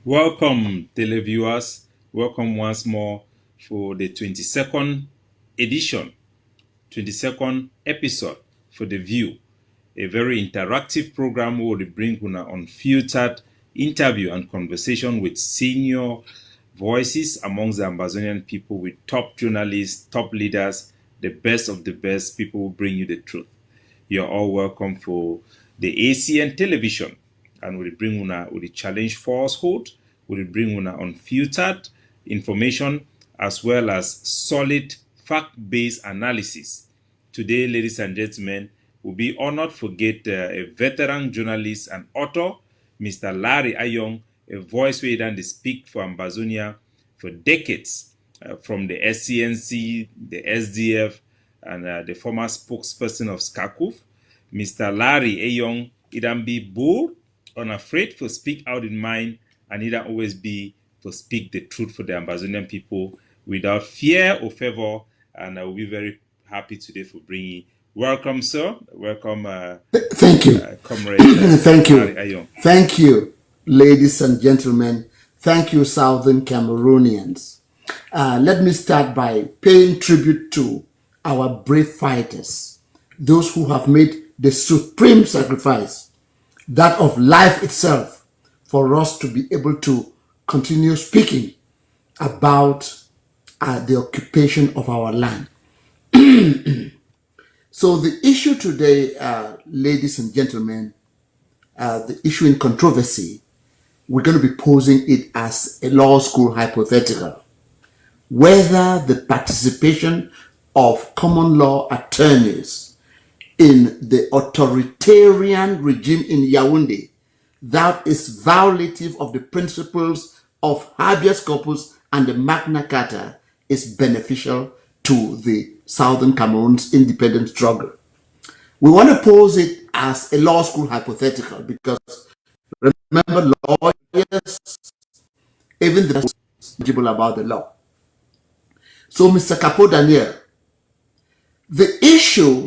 Welcome, televiewers. Welcome once more for the 22nd edition, 22nd episode for The View, a very interactive program where we bring una unfiltered interview and conversation with senior voices amongst the Ambazonian people, with top journalists, top leaders, the best of the best people who bring you the truth. You're all welcome for the ACN television, and we'll bring una with the challenge falsehood, we'll bring una unfiltered information as well as solid fact-based analysis. Today, ladies and gentlemen, we'll be honored to get a veteran journalist and author, Mr. Larry Eyong, a voice we done speak for Ambazonia for decades, from the SCNC, the SDF, and the former spokesperson of SCACUF, Mr. Larry Eyong, either be bold, unafraid to speak out in mind, and either always be to speak the truth for the Ambazonian people without fear or favor. And I will be very happy today for bringing. Welcome, sir. Welcome. Thank you, comrade. Thank you. Larry Eyong. Thank you, ladies and gentlemen. Thank you, Southern Cameroonians. Let me start by paying tribute to our brave fighters, those who have made the supreme sacrifice, that of life itself, for us to be able to continue speaking about the occupation of our land. So the issue today, ladies and gentlemen, the issue in controversy, we're going to be posing it as a law school hypothetical. Whether the participation of common law attorneys in the authoritarian regime in Yaounde that is violative of the principles of habeas corpus and the Magna Carta is beneficial to the Southern Cameroon's independent struggle. We want to pose it as a law school hypothetical because remember, lawyers, even the knowledgeable about the law. So, Mr. Capo Daniel, the issue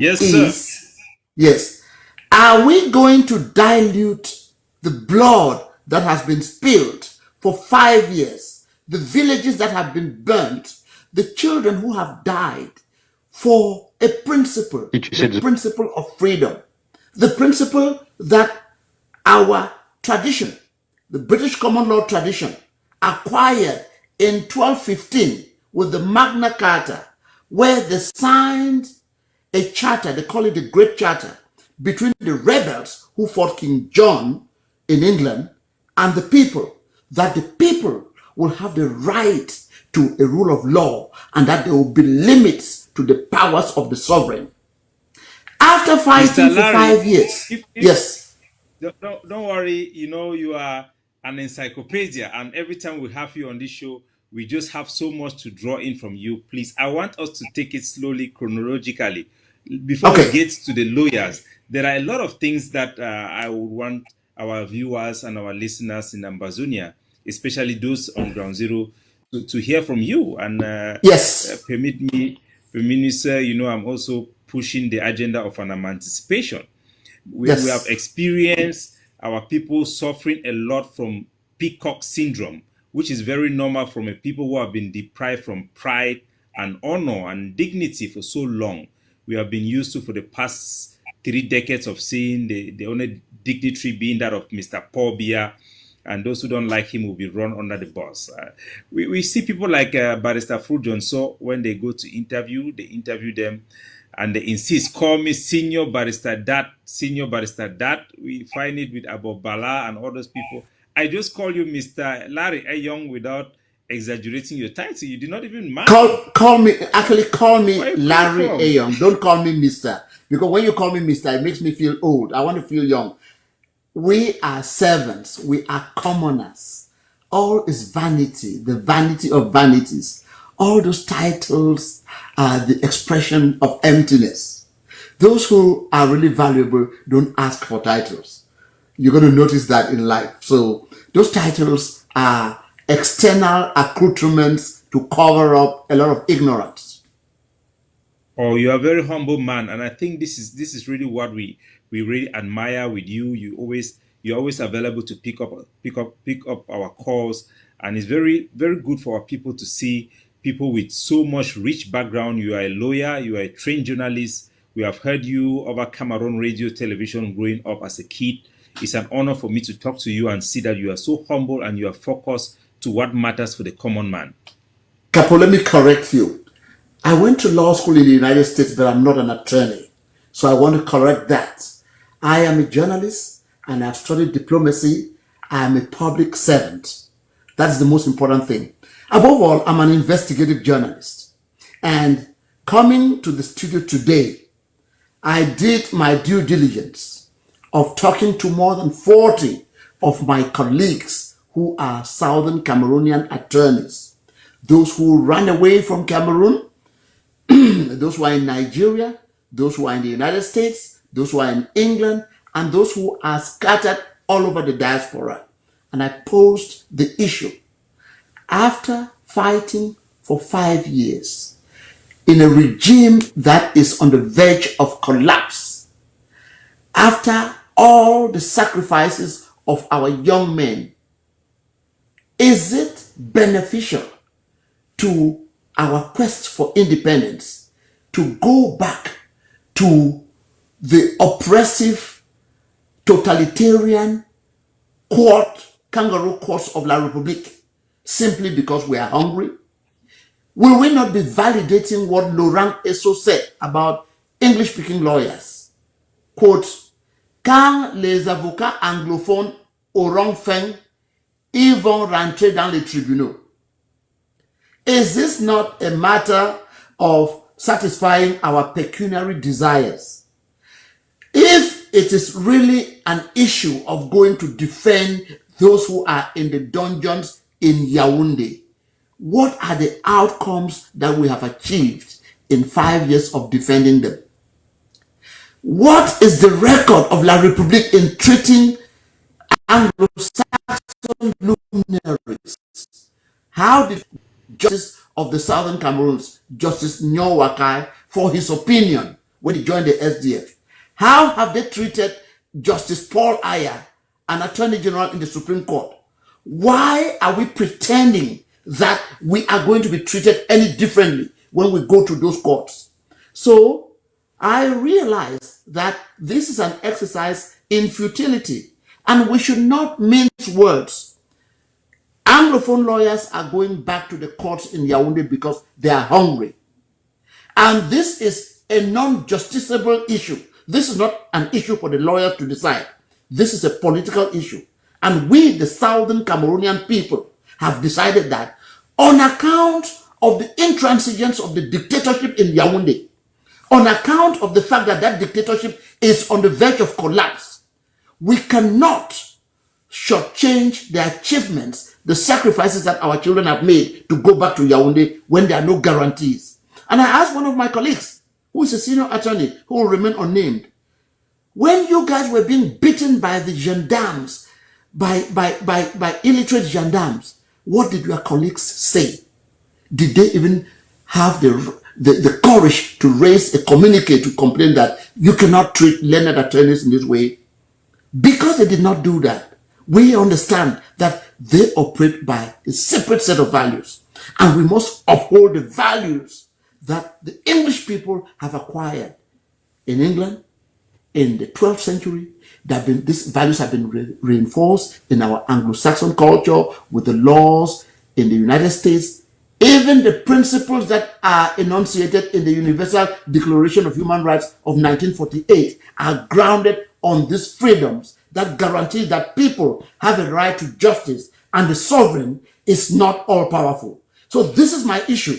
yes, are we going to dilute the blood that has been spilled for 5 years, the villages that have been burnt, the children who have died for a principle, the principle of freedom, the principle that our tradition, the British common law tradition, acquired in 1215 with the Magna Carta, where they signed a charter, they call it the Great Charter, between the rebels who fought King John in England and the people, that the people will have the right to a rule of law and that there will be limits to the powers of the sovereign. After fighting for 5 years, yes. Don't worry, you are an encyclopedia, and every time we have you on this show, we just have so much to draw in from you. Please, I want us to take it slowly, chronologically. Before we get to the lawyers, there are a lot of things that I would want our viewers and our listeners in Ambazonia, especially those on Ground Zero, to hear from you. And yes, permit me, sir, I'm also pushing the agenda of an emancipation. We have experienced our people suffering a lot from peacock syndrome, which is very normal from a people who have been deprived from pride and honor and dignity for so long. We have been used to for the past 3 decades of seeing the only dignitary being that of Mr. Paul Biya, and those who don't like him will be run under the bus. We see people like Barrister Frujon, so when they go to interview, they interview them and they insist, call me senior barrister that, senior barrister that. We find it with Abu Bala and all those people. I just call you Mr. Larry Eyong without exaggerating your title. You did not even mind. Call me Larry Eyong. Don't call me Mr. Because when you call me Mr., it makes me feel old. I want to feel young. We are servants. We are commoners. All is vanity, the vanity of vanities. All those titles are the expression of emptiness. Those who are really valuable don't ask for titles. You're going to notice that in life. So those titles are external accoutrements to cover up a lot of ignorance. Oh, you are a very humble man, and I think this is really what we really admire with you. You always You're always available to pick up our calls, and it's very, very good for our people to see people with so much rich background. You are a lawyer, you are a trained journalist. We have heard you over Cameroon radio, television growing up as a kid. It's an honor for me to talk to you and see that you are so humble and you are focused to what matters for the common man. Capo, let me correct you. I went to law school in the United States, but I'm not an attorney. So I want to correct that. I am a journalist and I've studied diplomacy. I am a public servant. That's the most important thing. Above all, I'm an investigative journalist. And coming to the studio today, I did my due diligence of talking to more than 40 of my colleagues who are Southern Cameroonian attorneys. Those who ran away from Cameroon, those who are in Nigeria, those who are in the United States, those who are in England, and those who are scattered all over the diaspora. And I posed the issue. After fighting for 5 years in a regime that is on the verge of collapse, after all the sacrifices of our young men, is it beneficial to our quest for independence to go back to the oppressive, totalitarian kangaroo courts of La République simply because we are hungry? Will we not be validating what Laurent Esso said about English-speaking lawyers? Quote, quand les avocats anglophones auront faim, ils vont rentrer dans les tribunaux. Is this not a matter of satisfying our pecuniary desires? If it is really an issue of going to defend those who are in the dungeons in Yaounde, what are the outcomes that we have achieved in 5 years of defending them? What is the record of La République in treating Anglo-Saxon luminaries? How did Justice of the Southern Cameroons, Justice Nyowakai, for his opinion when he joined the SDF? How have they treated Justice Paul Aya, an Attorney General in the Supreme Court? Why are we pretending that we are going to be treated any differently when we go to those courts? So I realize that this is an exercise in futility and we should not mince words. Anglophone lawyers are going back to the courts in Yaounde because they are hungry. And this is a non-justiciable issue. This is not an issue for the lawyers to decide. This is a political issue. And we, the Southern Cameroonian people, have decided that on account of the intransigence of the dictatorship in Yaounde, on account of the fact that that dictatorship is on the verge of collapse, we cannot shortchange the achievements, the sacrifices that our children have made to go back to Yaounde when there are no guarantees. And I asked one of my colleagues, who is a senior attorney, who will remain unnamed, when you guys were being beaten by the gendarmes, by illiterate gendarmes, what did your colleagues say? Did they even have the courage to raise a communique to complain that you cannot treat learned attorneys in this way? Because they did not do that, we understand that they operate by a separate set of values. And we must uphold the values that the English people have acquired in England in the 12th century. These values have been reinforced in our Anglo-Saxon culture with the laws in the United States. Even the principles that are enunciated in the Universal Declaration of Human Rights of 1948 are grounded on these freedoms that guarantee that people have a right to justice and the sovereign is not all-powerful. So this is my issue.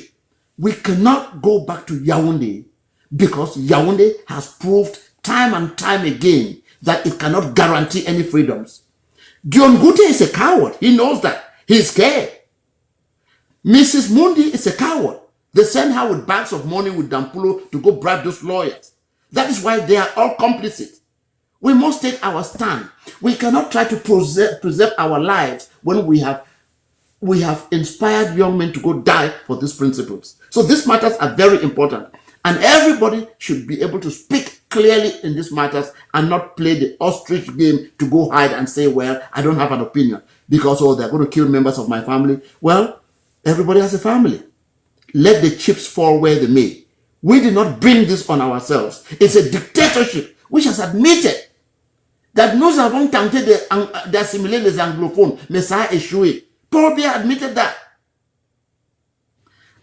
We cannot go back to Yaounde because Yaounde has proved time and time again that it cannot guarantee any freedoms. Yaounde is a coward. He knows that. He's scared. Mrs. Mundy is a coward. They send her with bags of money with Dampulo to go bribe those lawyers. That is why they are all complicit. We must take our stand. We cannot try to preserve our lives when we have inspired young men to go die for these principles. So these matters are very important. And everybody should be able to speak clearly in these matters and not play the ostrich game to go hide and say, well, I don't have an opinion because, oh, they're going to kill members of my family. Well, everybody has a family. Let the chips fall where they may. We did not bring this on ourselves. It's a dictatorship which has admitted that nous avons tenté d'assimiler les anglophones, mais ça a échoué. Paul Biya admitted that.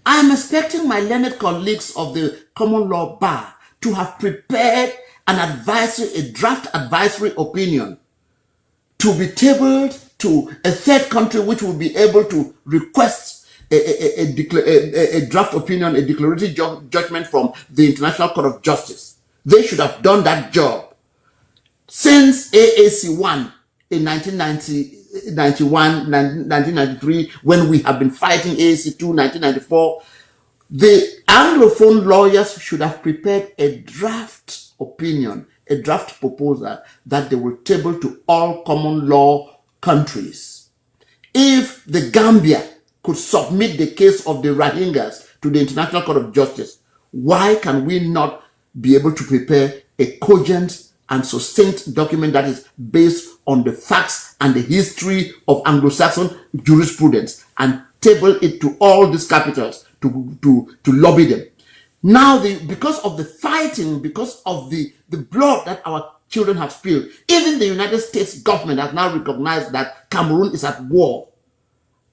I am expecting my learned colleagues of the common law bar to have prepared a draft advisory opinion to be tabled to a third country which will be able to request a draft opinion, a declaratory judgment from the International Court of Justice. They should have done that job since AAC 1 in 1991, 1993, when we have been fighting AAC 2, 1994. The Anglophone lawyers should have prepared a draft opinion, a draft proposal that they will table to all common law countries. If the Gambia could submit the case of the Rohingyas to the International Court of Justice, why can we not be able to prepare a cogent and succinct document that is based on the facts and the history of Anglo-Saxon jurisprudence and table it to all these capitals to lobby them? Now, because of the fighting, because of the blood that our children have spilled, even the United States government has now recognized that Cameroon is at war,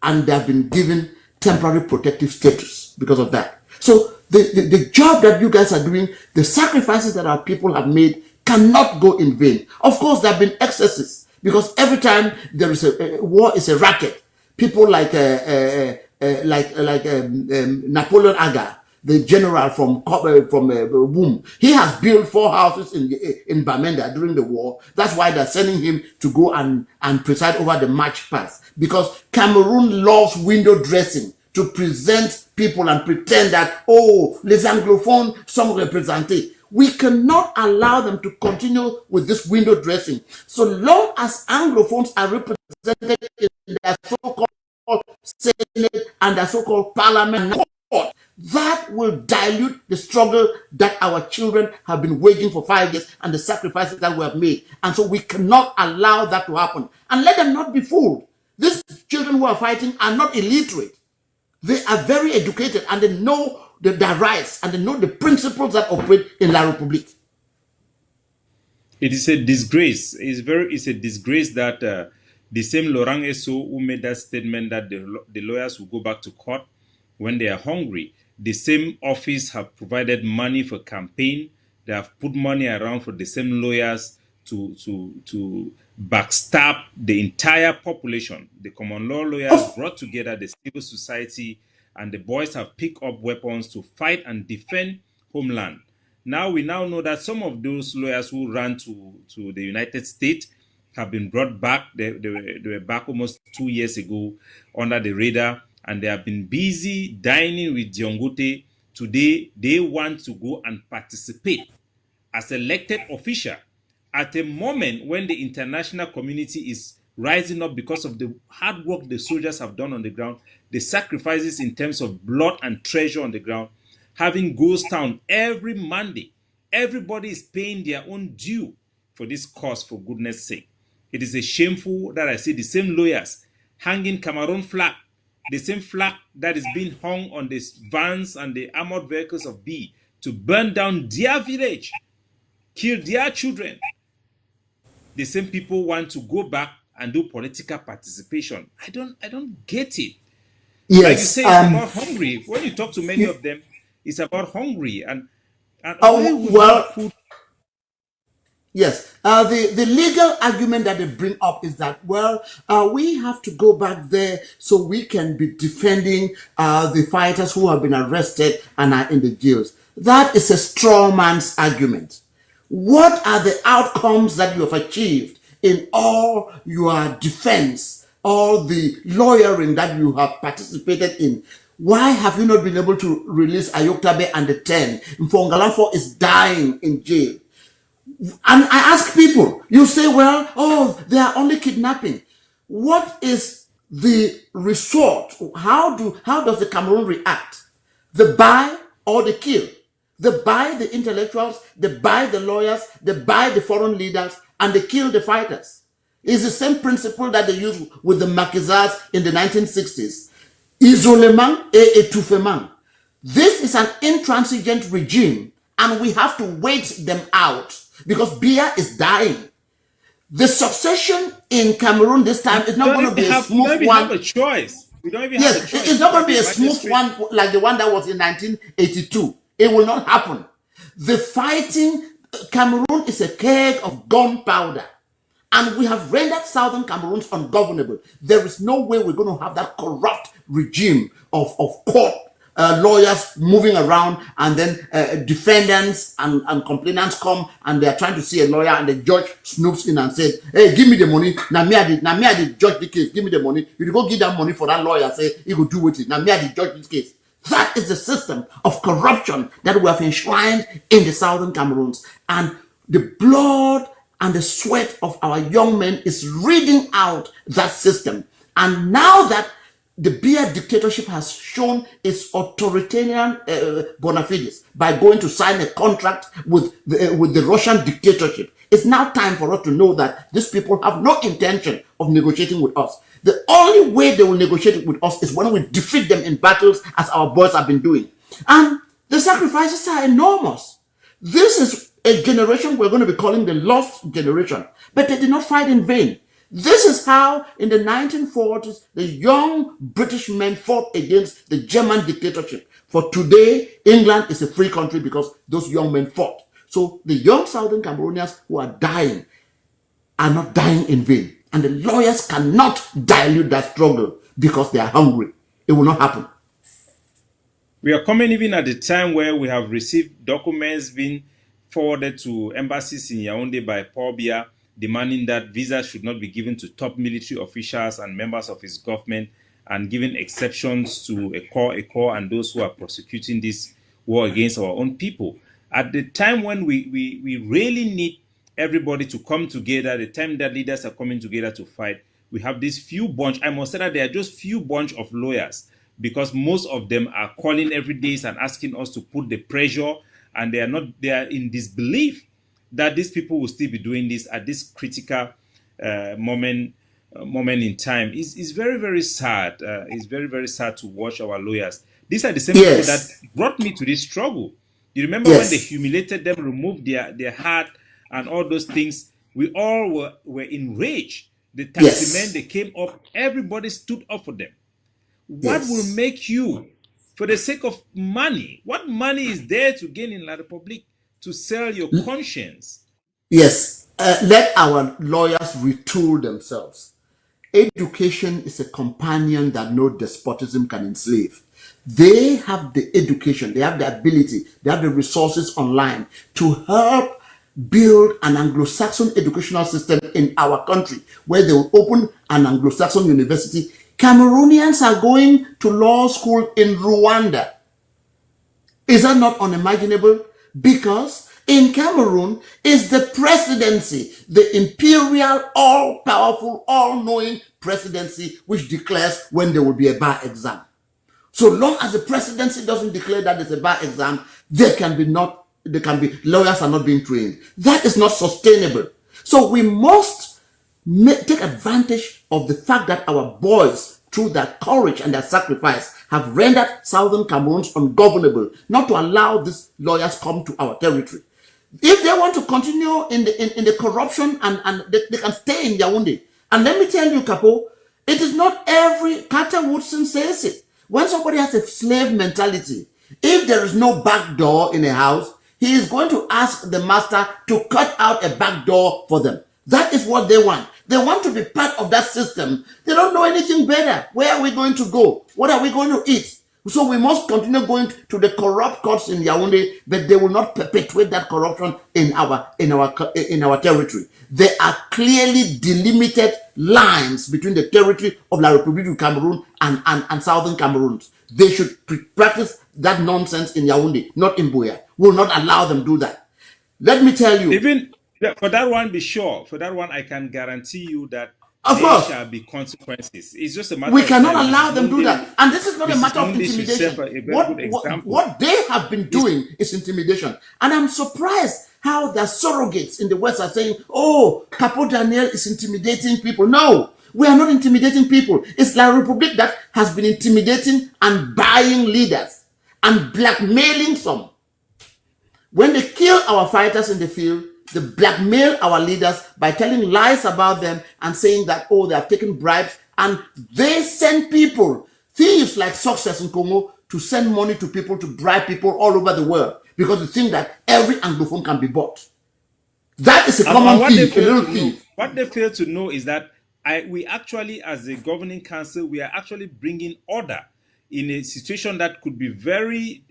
and they have been given temporary protective status because of that. So the job that you guys are doing, the sacrifices that our people have made cannot go in vain. Of course, there have been excesses because every time there is a war is a racket. People like Napoleon Aga, the general from Boom, he has built 4 houses in Bamenda during the war. That's why they're sending him to go and preside over the march past, because Cameroon loves window dressing to present people and pretend that, oh, les anglophones sont représentés. We cannot allow them to continue with this window dressing. So long as anglophones are represented in their so-called Senate and their so-called parliament court, that will dilute the struggle that our children have been waging for 5 years and the sacrifices that we have made. And so we cannot allow that to happen. And let them not be fooled. These children who are fighting are not illiterate. They are very educated and they know their rights and they know the principles that operate in La République. It is a disgrace. It's a disgrace that the same Laurent Esso who made that statement that the lawyers will go back to court when they are hungry. The same office have provided money for campaign. They have put money around for the same lawyers to backstab the entire population. The common law lawyers brought together the civil society, and the boys have picked up weapons to fight and defend homeland. Now we know that some of those lawyers who ran to the United States have been brought back. They were back almost 2 years ago under the radar, and they have been busy dining with Yaounde. Today, they want to go and participate as elected official at a moment when the international community is rising up because of the hard work the soldiers have done on the ground, the sacrifices in terms of blood and treasure on the ground, having ghost town every Monday. Everybody is paying their own due for this cause, for goodness sake. It is a shameful that I see the same lawyers hanging Cameroon flag, the same flag that is being hung on the vans and the armored vehicles of B to burn down their village, kill their children. The same people want to go back and do political participation. I don't get it. Yes, like you say, it's about hungry. When you talk to many of them, it's about hungry and why would well, put. yes. The legal argument that they bring up is that, well, we have to go back there so we can be defending the fighters who have been arrested and are in the jails. That is a straw man's argument. What are the outcomes that you have achieved in all your defense, all the lawyering that you have participated in? Why have you not been able to release Ayoktabe and the 10? Mfongalamfo is dying in jail. And I ask people, you say, well, oh, they are only kidnapping. What is the resort? How does the Cameroon react? The buy or the kill? They buy the intellectuals, they buy the lawyers, they buy the foreign leaders, and they kill the fighters. It's the same principle that they used with the Maquisards in the 1960s. Isolement et étouffement. This is an intransigent regime, and we have to wait them out because Biya is dying. The succession in Cameroon this time is not going to be a smooth we don't even have one. a choice. We don't even have a Yes, choice. it's not going to be a Right there smooth straight. one like the one that was in 1982. It will not happen. The fighting, Cameroon is a keg of gunpowder. And we have rendered southern Cameroons ungovernable. There is no way we're going to have that corrupt regime of court lawyers moving around, and then defendants and complainants come and they're trying to see a lawyer, and the judge snoops in and says, hey, give me the money. Now me I did judge the case. Give me the money. You go give that money for that lawyer, say he will do with it. Now me I did judge this case. That is the system of corruption that we have enshrined in the southern Cameroons. And the blood and the sweat of our young men is reading out that system. And now that the Biya dictatorship has shown its authoritarian bona fides by going to sign a contract with the Russian dictatorship, it's now time for us to know that these people have no intention of negotiating with us. The only way they will negotiate with us is when we defeat them in battles, as our boys have been doing. And the sacrifices are enormous. This is a generation we're going to be calling the lost generation, but they did not fight in vain. This is how, in the 1940s, the young British men fought against the German dictatorship. For today, England is a free country because those young men fought. So the young Southern Cameroonians who are dying are not dying in vain. And the lawyers cannot dilute that struggle because they are hungry. It will not happen. We are coming even at the time where we have received documents being forwarded to embassies in Yaounde by Paul Biya, demanding that visas should not be given to top military officials and members of his government, and giving exceptions to ECOR and those who are prosecuting this war against our own people. At the time when we really need everybody to come together, the time that leaders are coming together to fight, we have this few bunch. I must say that they are just few bunch of lawyers, because most of them are calling every day and asking us to put the pressure, and they are in disbelief that these people will still be doing this at this critical moment in time. It's very, very sad. It's very, very sad to watch our lawyers. These are the same people that Yes. brought me to this struggle. You remember when they Yes. humiliated them, removed their heart and all those things? We all were enraged. The taximen, Yes. they came up, everybody stood up for them. What will Yes. make you, for the sake of money, what money is there to gain in La Republique to sell your conscience? Yes. Let our lawyers retool themselves. Education is a companion that no despotism can enslave. They have the education, they have the ability, they have the resources online to help build an Anglo-Saxon educational system in our country, where they will open an Anglo-Saxon university. Cameroonians are going to law school in Rwanda. Is that not unimaginable? Because in Cameroon is the presidency, the imperial, all-powerful, all-knowing presidency, which declares when there will be a bar exam. So long as the presidency doesn't declare that there's a bar exam, lawyers are not being trained. That is not sustainable. So we must take advantage of the fact that our boys, through their courage and their sacrifice, have rendered southern Cameroons ungovernable, not to allow these lawyers come to our territory. If they want to continue in the corruption, and they can stay in Yaounde. And let me tell you, Capo, it is not every, Carter Woodson says it. When somebody has a slave mentality, if there is no back door in a house, he is going to ask the master to cut out a back door for them. That is what they want. They want to be part of that system. They don't know anything better. Where are we going to go? What are we going to eat? So we must continue going to the corrupt courts in Yaounde, but they will not perpetuate that corruption in our territory. There are clearly delimited lines between the territory of La République du Cameroun and southern Cameroon. They should practice that nonsense in Yaounde, not in Buea. We will not allow them to do that. Let me tell you. Even for that one, be sure. For that one, I can guarantee you that Of there course. shall be consequences. It's just a matter We of cannot time. allow them to do that. And this is not a Mrs. matter of Mundy should serve intimidation. a very good example. What they have been doing is intimidation. And I'm surprised how the surrogates in the West are saying, oh, Capo Daniel is intimidating people. No, we are not intimidating people. It's La Republic that has been intimidating and buying leaders and blackmailing some. When they kill our fighters in the field, they blackmail our leaders by telling lies about them and saying that, oh, they have taken bribes. And they send people, thieves like Success in Congo, to send money to people to bribe people all over the world because they think that every Anglophone can be bought. That is a common thief, a little thief. What they fail to know is that we actually, as a governing council, we are actually bringing order in a situation that could be very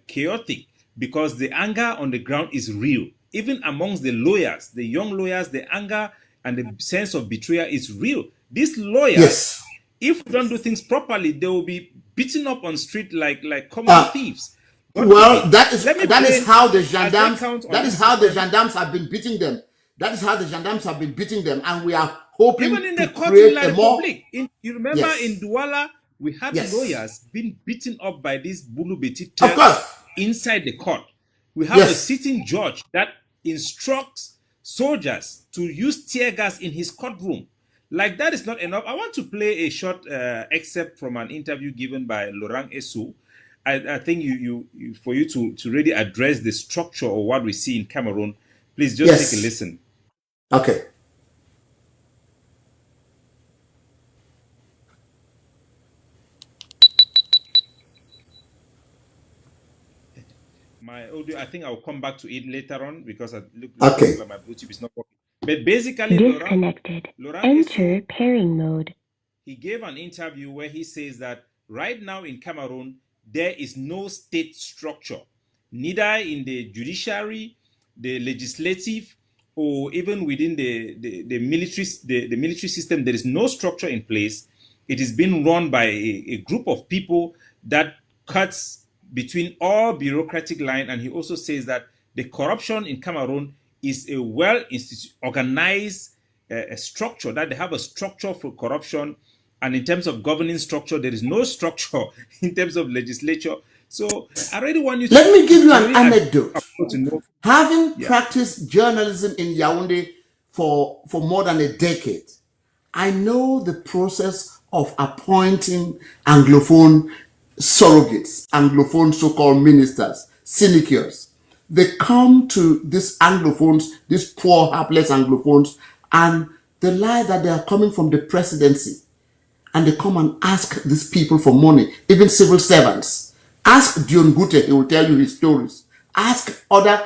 chaotic because the anger on the ground is real. Even amongst the lawyers, the young lawyers, the anger and the sense of betrayal is real. These lawyers, Yes. if we don't do things properly, they will be beaten up on street like common thieves. Well, that is how the as they gendarmes count on that is this how the system. gendarmes have been beating them. That is how the gendarmes have been beating them, and we are hoping Even in to the court in La create a more. Republic, you remember Yes. in Douala, we had Yes. lawyers being beaten up by these Bulubeti Of Turks course. inside the court. We have a Yes. sitting judge that instructs soldiers to use tear gas in his courtroom. Like that is not enough. I want to play a short excerpt from an interview given by Laurent Essou. I think for you to really address the structure of what we see in Cameroon, please just Yes. take a listen. Okay. My audio, I think I'll come back to it later on because I look Okay. like my Bluetooth is not working. But basically, Disconnected. Laurent Enter Essou, pairing mode. he gave an interview where he says that right now in Cameroon, there is no state structure, neither in the judiciary, the legislative, or even within the military system. There is no structure in place. It is being run by a group of people that cuts between all bureaucratic line. And he also says that the corruption in Cameroon is a well organized structure, that they have a structure for corruption. And in terms of governing structure, there is no structure in terms of legislature. So I really want you to Let me give you an really anecdote. to know. Having practiced journalism in Yaounde for more than a decade, I know the process of appointing Anglophone surrogates, Anglophone so-called ministers, sinecures. They come to these Anglophones, these poor, hapless Anglophones, and they lie that they are coming from the presidency. And they come and ask these people for money, even civil servants. Ask Dion Gute, he will tell you his stories. Ask other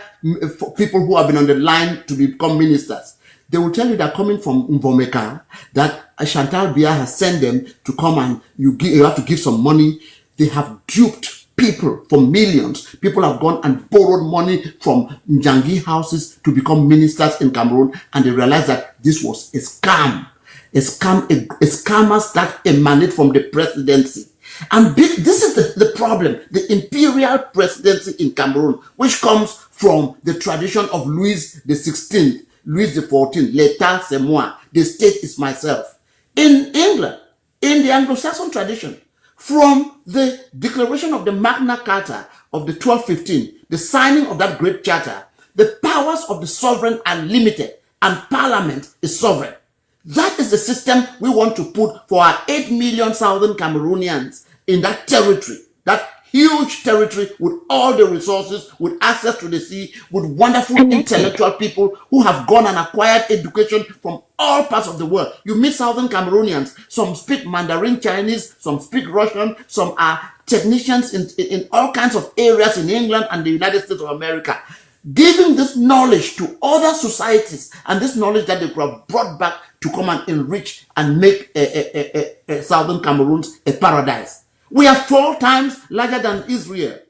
people who have been on the line to become ministers. They will tell you they're coming from Mvomeka, that Chantal Biya has sent them to come and you have to give some money. They have duped people for millions. People have gone and borrowed money from Njangi houses to become ministers in Cameroon, and they realize that this was a scam. A scammers that emanate from the presidency. And this is the problem. The imperial presidency in Cameroon, which comes from the tradition of Louis XVI, Louis XIV, l'état c'est moi, the state is myself. In England, in the Anglo-Saxon tradition, from the declaration of the Magna Carta of the 1215, the signing of that great charter, the powers of the sovereign are limited and parliament is sovereign. That is the system we want to put for our 8 million southern Cameroonians in that territory, that huge territory with all the resources, with access to the sea, with wonderful intellectual people who have gone and acquired education from all parts of the world. You meet southern Cameroonians, some speak Mandarin Chinese, some speak Russian, some are technicians in all kinds of areas in England and the United States of America. Giving this knowledge to other societies, and this knowledge that they could have brought back to come and enrich and make southern Cameroons a paradise. We are 4 times larger than Israel.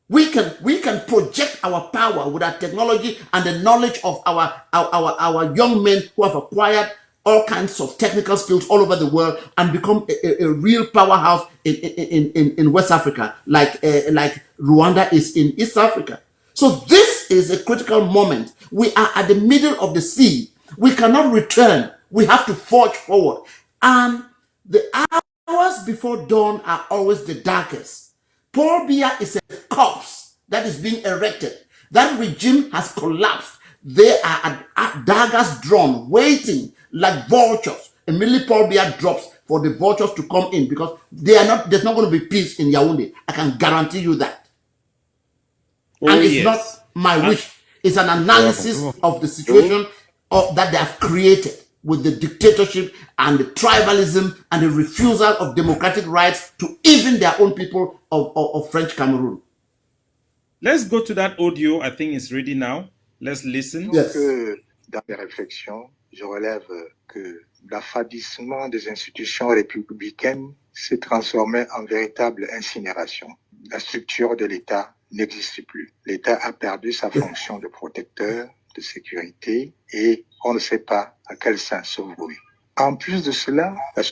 We can project our power with our technology and the knowledge of our young men who have acquired all kinds of technical skills all over the world and become a real powerhouse in West Africa, like Rwanda is in East Africa. So this is a critical moment. We are at the middle of the sea. We cannot return. We have to forge forward. And the hours before dawn are always the darkest. Paul Biya is a corpse that is being erected. That regime has collapsed. They are at daggers drawn, waiting like vultures. Immediately Paul Biya drops for the vultures to come in, because there's not going to be peace in Yaounde. I can guarantee you that. Oh, And it's yes. not my wish. It's an analysis of the situation that they have created with the dictatorship and the tribalism and the refusal of democratic rights to even their own people of French Cameroon. Let's go to that audio. I think it's ready now. Let's listen. Yes. Dans mes réflexions, je relève que l'affadissement des institutions républicaines s'est transformé en véritable incinération. La structure de l'État n'existe plus. L'État a perdu sa fonction de protecteur, de sécurité, et on ne sait pas à quel sens se vouer. En plus de cela, la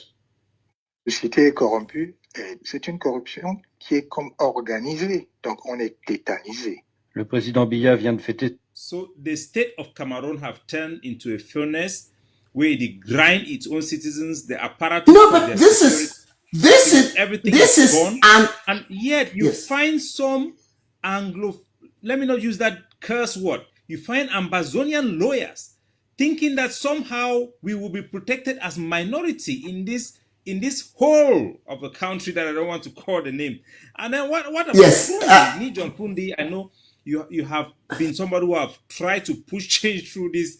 société est corrompue, et c'est une corruption qui est comme organisée, donc on est tétanisé. Le président Biya vient de fêter. So the state of Cameroon have turned into a furnace where it grind its own citizens, the apparatus. No, but this is everything this is is gone, and yet you yes. find some Anglo. Let me not use that curse word. You find Ambazonian lawyers thinking that somehow we will be protected as minority in this whole of the country that I don't want to call the name. And then what about yes. Nijon Pundi? I know you have been somebody who have tried to push change through this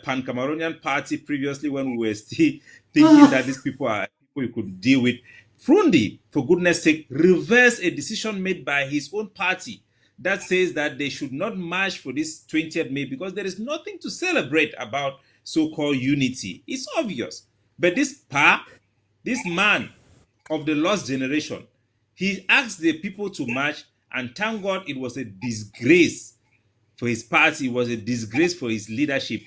Pan-Cameroonian party previously, when we were still thinking that these people are people you could deal with. Frundi, for goodness sake, reversed a decision made by his own party that says that they should not march for this 20th May because there is nothing to celebrate about so-called unity. It's obvious. But this man of the lost generation, he asked the people to march, and thank God it was a disgrace for his party. It was a disgrace for his leadership.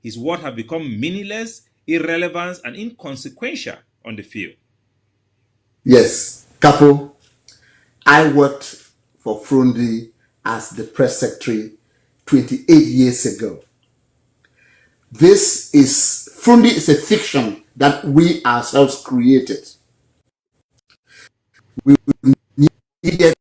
His words have become meaningless, irrelevant, and inconsequential on the field. Yes, Capo, I worked for Frundi as the press secretary 28 years ago. Frundi is a fiction that we ourselves created. We needed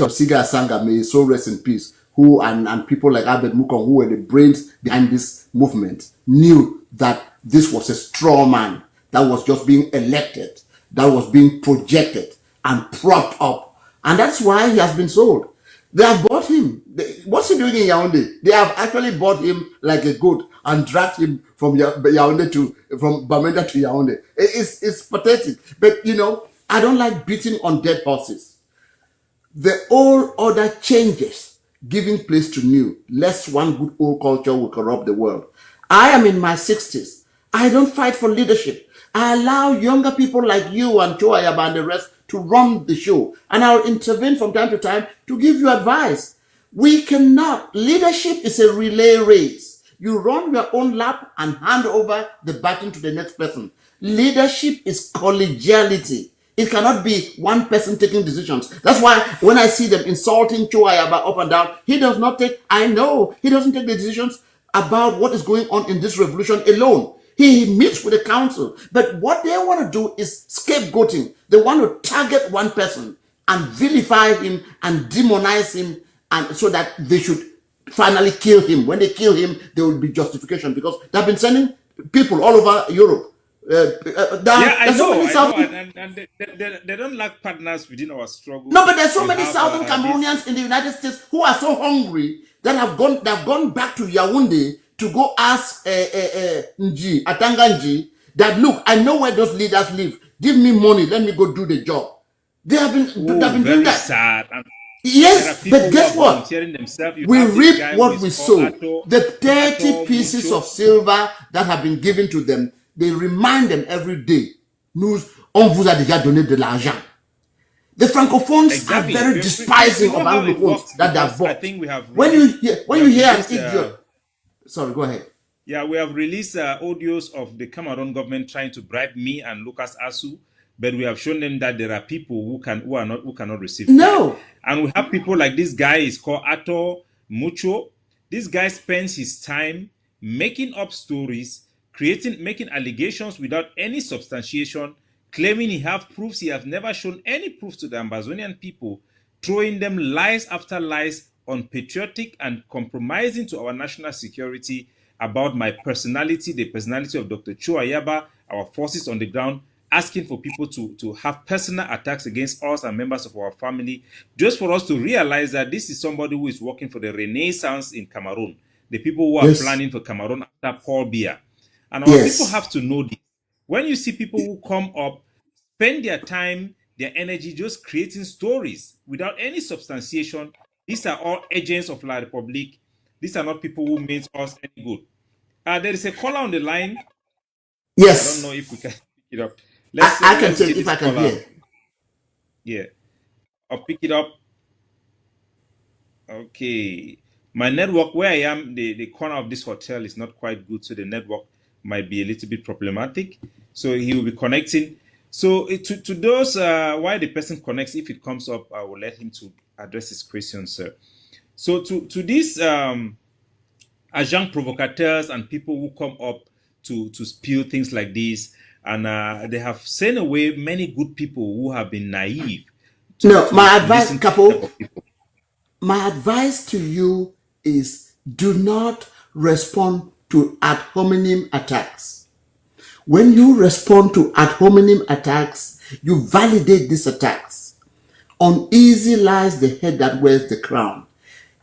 of Siga Asanga, may so rest in peace, who and people like Albert Mukong, who were the brains behind this movement, knew that this was a straw man that was just being elected, that was being projected and propped up. And that's why he has been sold. They have bought him. What's he doing in Yaounde? They have actually bought him like a goat and dragged him from Yaounde from Bamenda to Yaounde. It's pathetic. But you know, I don't like beating on dead horses. The old order changes, giving place to new, lest one good old culture will corrupt the world. I am in my 60s. I don't fight for leadership. I allow younger people like you and Joe Ayaba and the rest to run the show. And I'll intervene from time to time to give you advice. We cannot. Leadership is a relay race. You run your own lap and hand over the baton to the next person. Leadership is collegiality. It cannot be one person taking decisions. That's why when I see them insulting Joe Ayaba up and down, he doesn't take the decisions about what is going on in this revolution alone. He meets with the council. But what they want to do is scapegoating. They want to target one person and vilify him and demonize him, and so that they should finally kill him. When they kill him, there will be justification, because they've been sending people all over Europe. I know, and they don't lack partners within our struggle. No, but there's so many Southern Cameroonians in the United States who are so hungry that have gone back to Yaounde to go ask Atanga Nji that, look, I know where those leaders live. Give me money, let me go do the job. They have been doing that. Sad. And yes, but guess what? We reap what we sow. The 30 pieces of silver that have been given to them, they remind them every day, on vous a déjà donné de l'argent. The francophones are very despising of anglophones that they have bought. When you hear an idiot, sorry, go ahead. Yeah, we have released audios of the Cameroon government trying to bribe me and Lucas Asu, but we have shown them that there are people who cannot receive. No, and we have people like this guy is called Ato Mucho. This guy spends his time making up stories, making allegations without any substantiation, claiming he have proofs he has never shown any proof to the Ambazonian people, throwing them lies after lies, unpatriotic and compromising to our national security about my personality, the personality of Dr. Chuayaba, our forces on the ground, asking for people to have personal attacks against us and members of our family, just for us to realize that this is somebody who is working for the Renaissance in Cameroon, the people who are Yes. planning for Cameroon after Paul Biya. And our people Yes. have to know this. When you see people who come up, spend their time, their energy just creating stories without any substantiation, these are all agents of La Republique. These are not people who mean us any good. There is a caller on the line. I don't know Yes. if we can pick it up. I can Let's check get if this I can caller. hear. Yeah, I'll pick it up. Okay. My network where I am, the corner of this hotel is not quite good, so the network might be a little bit problematic. So he will be connecting. So to those, while the person connects, if it comes up, I will let him to address his question, sir. So to these agents provocateurs and people who come up to spew things like this, and they have sent away many good people who have been naive No, my to advice, listen to this type Capo, of people. my advice to you is do not respond to ad hominem attacks. When you respond to ad hominem attacks, you validate these attacks. Uneasy lies the head that wears the crown.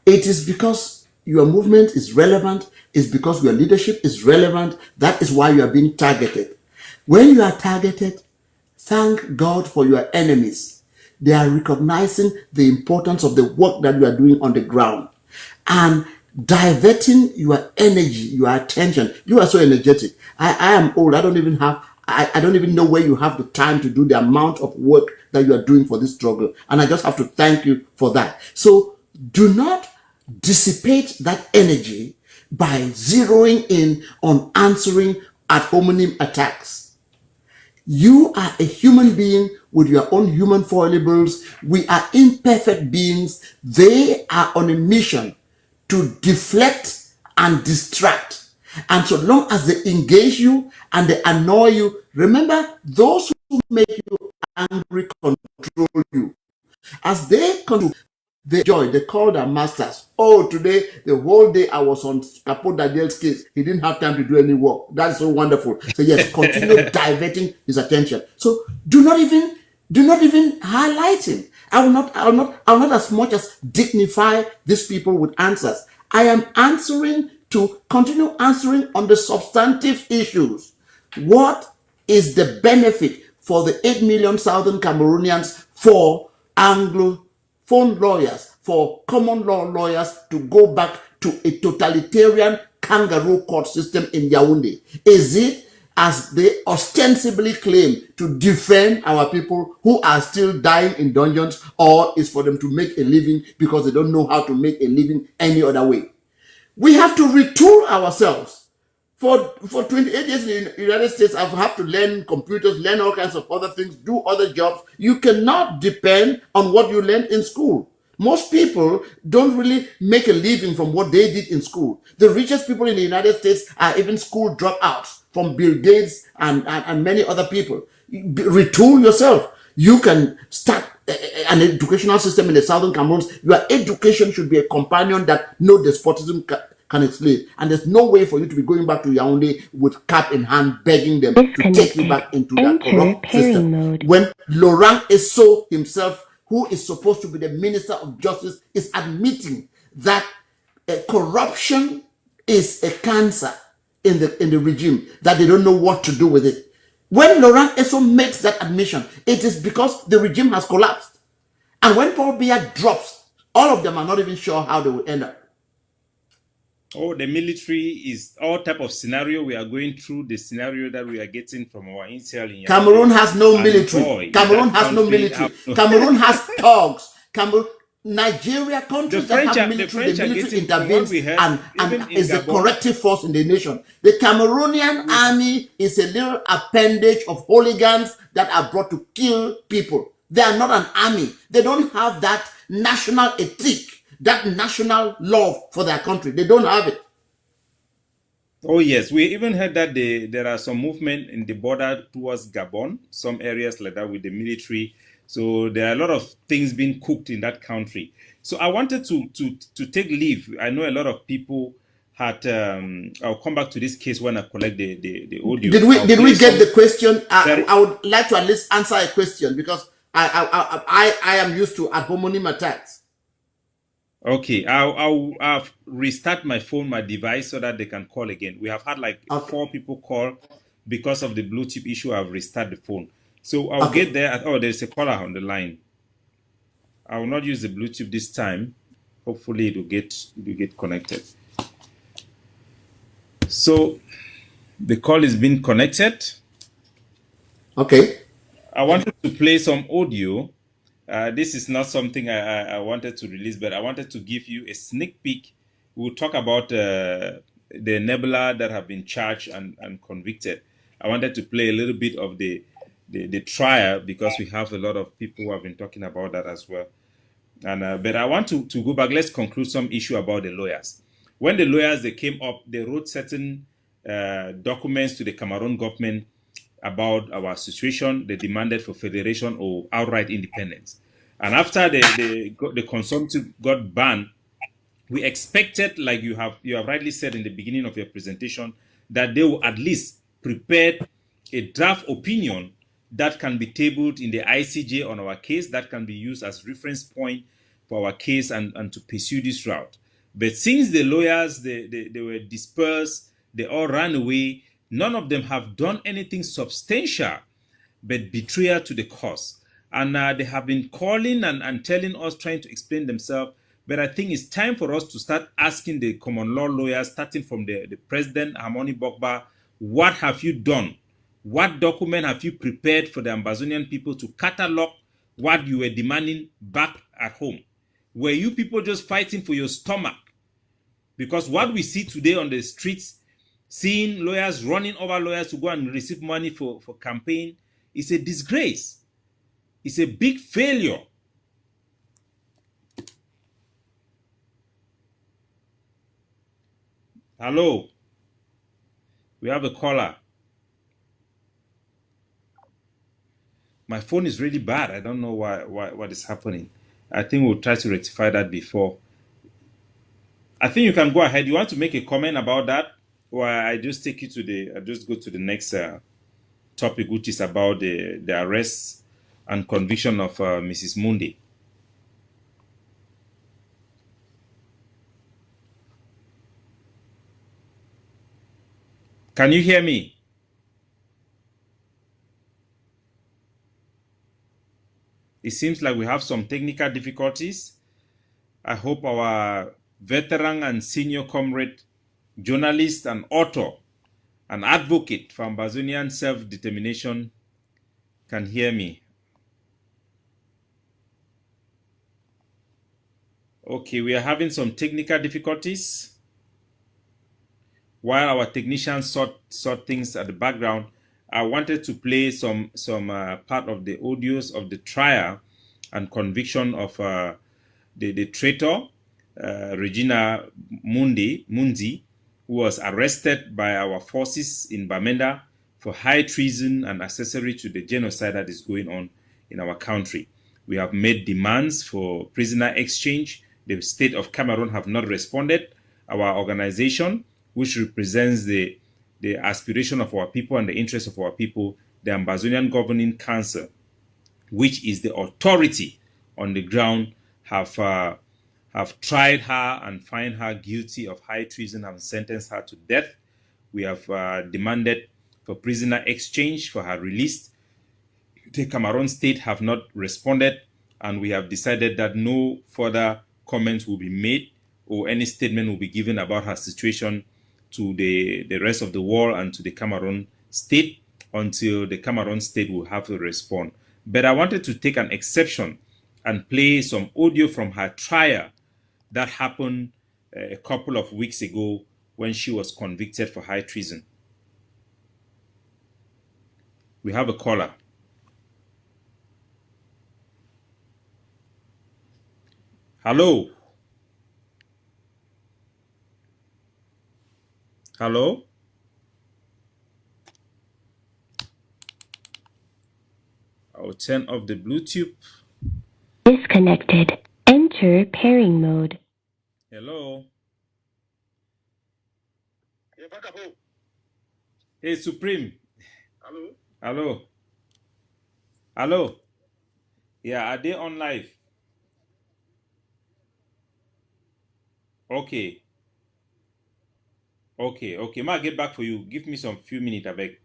It is because your movement is relevant, it's because your leadership is relevant, that is why you are being targeted. When you are targeted, thank God for your enemies. They are recognizing the importance of the work that you are doing on the ground and diverting your energy, your attention. You are so energetic. I am old. I don't even know where you have the time to do the amount of work that you are doing for this struggle. And I just have to thank you for that. So do not dissipate that energy by zeroing in on answering ad hominem attacks. You are a human being with your own human foibles. We are imperfect beings. They are on a mission to deflect and distract. And so long as they engage you and they annoy you, remember those who make you angry control you. As they control the joy, they call their masters. Oh, today, the whole day I was on Capo Daniel's case. He didn't have time to do any work. That's so wonderful. So yes, continue diverting his attention. So do not even highlight him. I will not as much as dignify these people with answers. I am answering to continue answering on the substantive issues. What is the benefit for the 8 million Southern Cameroonians for Anglophone lawyers, for common law lawyers to go back to a totalitarian kangaroo court system in Yaounde? Is it, as they ostensibly claim, to defend our people who are still dying in dungeons, or is for them to make a living because they don't know how to make a living any other way? We have to retool ourselves. For 28 years in the United States, I've had to learn computers, learn all kinds of other things, do other jobs. You cannot depend on what you learned in school. Most people don't really make a living from what they did in school. The richest people in the United States are even school dropouts from Bill Gates and many other people. Retool yourself. You can start an educational system in the Southern Cameroons. Your education should be a companion that no despotism can explain. And there's no way for you to be going back to Yaoundé with cap in hand, begging them to take you back into that corrupt system. When Laurent Esso himself, who is supposed to be the Minister of Justice, is admitting that corruption is a cancer in the regime, that they don't know what to do with it. When Laurent Esso makes that admission, it is because the regime has collapsed. And when Paul Biya drops, all of them are not even sure how they will end up. Oh, the military is all type of scenario we are going through. The scenario that we are getting from our intel in Cameroon Yaoundé, has no and military. boy, is Cameroon that has no country military. Cameroon has thugs. Nigeria, countries that have the military, the French are military getting, from what intervenes we heard, and even in is the Gabon. corrective force in the nation. The Cameroonian army is a little appendage of hooligans that are brought to kill people. They are not an army. They don't have that national ethic, that national love for their country. They don't have it. Oh yes, we even heard that there are some movement in the border towards Gabon, some areas like that with the military. So there are a lot of things being cooked in that country. So I wanted to take leave. I know a lot of people had. I'll come back to this case when I collect the audio. I'll Did play we get some the question? very I would like to at least answer a question because I am used to ad hominem attacks. okay. I'll restart my phone, my device, so that they can call again. We have had like Okay. 4 people call because of the Bluetooth issue. I've restarted the phone, so I'll get Okay. there. Oh, there's a caller on the line. I will not use the Bluetooth this time. Hopefully, it will get connected. So the call is being connected. Okay. I wanted to play some audio. This is not something I wanted to release, but I wanted to give you a sneak peek. We'll talk about the Nebula that have been charged and convicted. I wanted to play a little bit of the trial because we have a lot of people who have been talking about that as well. And but I want to go back. Let's conclude some issue about the lawyers. When the lawyers they came up, they wrote certain documents to the Cameroon government about our situation. They demanded for federation or outright independence. And after the consumptive got banned, we expected, like you have rightly said in the beginning of your presentation, that they will at least prepare a draft opinion that can be tabled in the ICJ on our case, that can be used as reference point for our case and to pursue this route. But since the lawyers they were dispersed, they all ran away, none of them have done anything substantial but betrayal to the cause. And they have been calling and telling us, trying to explain themselves. But I think it's time for us to start asking the common law lawyers, starting from the president, Harmony Bogba, what have you done? What document have you prepared for the Ambazonian people to catalog what you were demanding back at home? Were you people just fighting for your stomach? Because what we see today on the streets, seeing lawyers running over lawyers to go and receive money for campaign, is a disgrace. It's a big failure. Hello, we have a caller. My phone is really bad. I don't know why what is happening. I think we'll try to rectify that before. I think you can go ahead. You want to make a comment about that, or I just take you to I just go to the next topic, which is about the arrest and conviction of Mrs. Mundy. Can you hear me? It seems like we have some technical difficulties. I hope our veteran and senior comrade, journalist and author, and advocate for Ambazonian self-determination can hear me. Okay, we are having some technical difficulties. While our technicians sort things at the background, I wanted to play some part of the audios of the trial and conviction of the traitor Regina Mundy, who was arrested by our forces in Bamenda for high treason and accessory to the genocide that is going on in our country. We have made demands for prisoner exchange. The state of Cameroon have not responded. Our organization, which represents the aspiration of our people and the interests of our people, the Ambazonian Governing Council, which is the authority on the ground, have tried her and find her guilty of high treason and sentenced her to death. We have demanded for prisoner exchange for her release. The Cameroon state have not responded, and we have decided that no further comments will be made or any statement will be given about her situation to the rest of the world and to the Cameroon state until the Cameroon state will have to respond. But I wanted to take an exception and play some audio from her trial that happened a couple of weeks ago when she was convicted for high treason. We have a caller. Hello? Hello? I'll turn off the Bluetooth. Disconnected. Enter pairing mode. Hello. Hey, Supreme. Hello? Hello. Hello. Yeah, are they on live? Okay. Okay. Ma, get back for you. Give me some few minutes, I beg.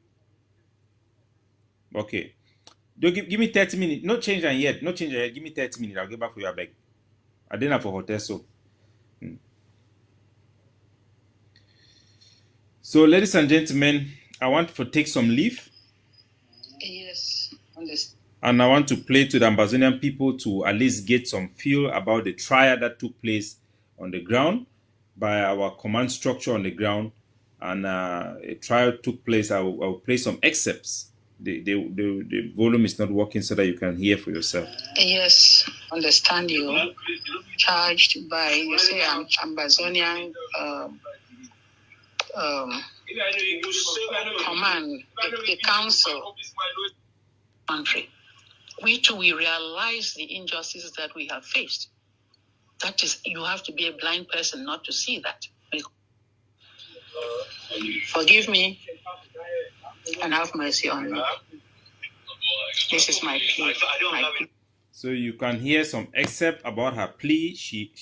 Okay. Don't give me 30 minutes. No change yet. No change yet. Give me 30 minutes. I'll get back for you, I beg. I didn't have for hotel, so. So, ladies and gentlemen, I want to take some leave. Yes, understand. And I want to play to the Ambazonian people to at least get some feel about the trial that took place on the ground by our command structure on the ground. And a trial took place. I'll play some excerpts. The volume is not working so that you can hear for yourself. Yes, understand you. Charged by, you say, Ambazonian command, the council country. We too, we realize the injustices that we have faced. That is, you have to be a blind person not to see that. Forgive me and have mercy on me. This is my plea. So you can hear some excerpt about her plea. She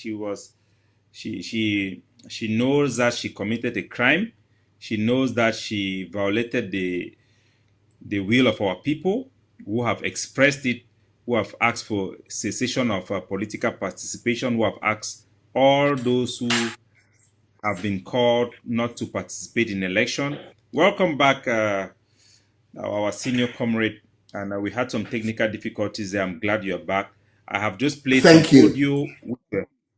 knows that she committed a crime. She knows that she violated the will of our people who have expressed it, who have asked for cessation of political participation, who have asked all those who have been called not to participate in election. Welcome back, our senior comrade. And we had some technical difficulties there. I'm glad you're back. I have just played some audio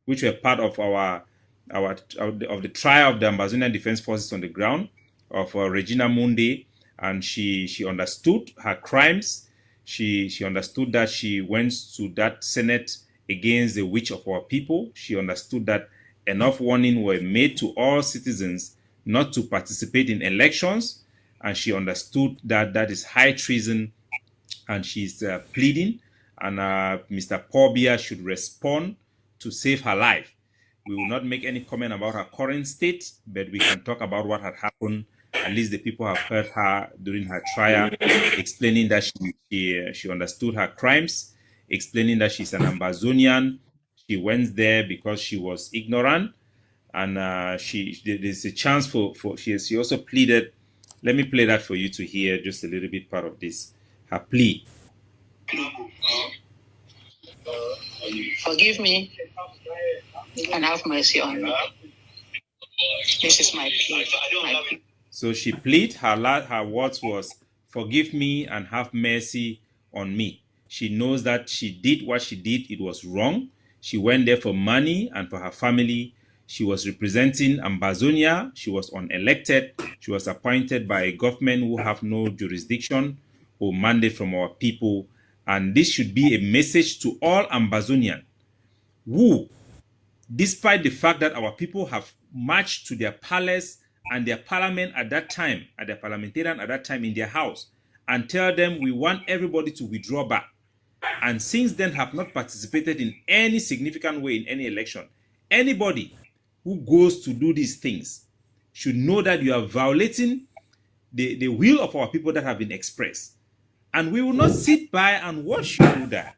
which were part of of the trial of the Ambazonian Defense Forces on the ground of Regina Mundy, and she understood her crimes. She understood that she went to that Senate against the wish of our people. She understood that enough warning were made to all citizens not to participate in elections, and she understood that that is high treason, and she's pleading, and Mr. Pobia should respond to save her life. We will not make any comment about her current state, but we can talk about what had happened. At least the people have heard her during her trial, explaining that she understood her crimes, explaining that she's an Ambazonian. She went there because she was ignorant, and there's a chance for she also pleaded. Let me play that for you to hear just a little bit part of this. Her plea. Forgive me and have mercy on me. This is my plea. So she pleaded, her words was, forgive me and have mercy on me. She knows that she did what she did, it was wrong. She went there for money and for her family. She was representing Ambazonia. She was unelected. She was appointed by a government who have no jurisdiction or mandate from our people. And this should be a message to all Ambazonians who, despite the fact that our people have marched to their palace and their parliament at that time, at their parliamentarian at that time in their house, and tell them we want everybody to withdraw back, and since then have not participated in any significant way in any election. Anybody who goes to do these things should know that you are violating the will of our people that have been expressed. And we will not sit by and watch you do that.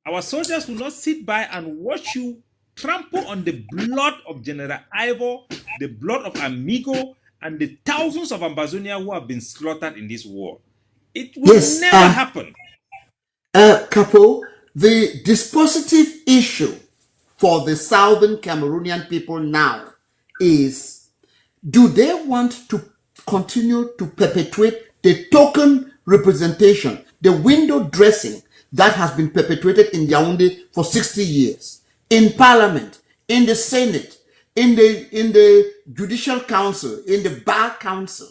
Our soldiers will not sit by and watch you trample on the blood of General Ivor, the blood of Amigo, and the thousands of Ambazonia who have been slaughtered in this war. It will never happen. Capo, the dispositive issue for the southern Cameroonian people now is, do they want to continue to perpetuate the token representation, the window dressing that has been perpetuated in Yaounde for 60 years, in parliament, in the Senate, in the judicial council, in the bar council?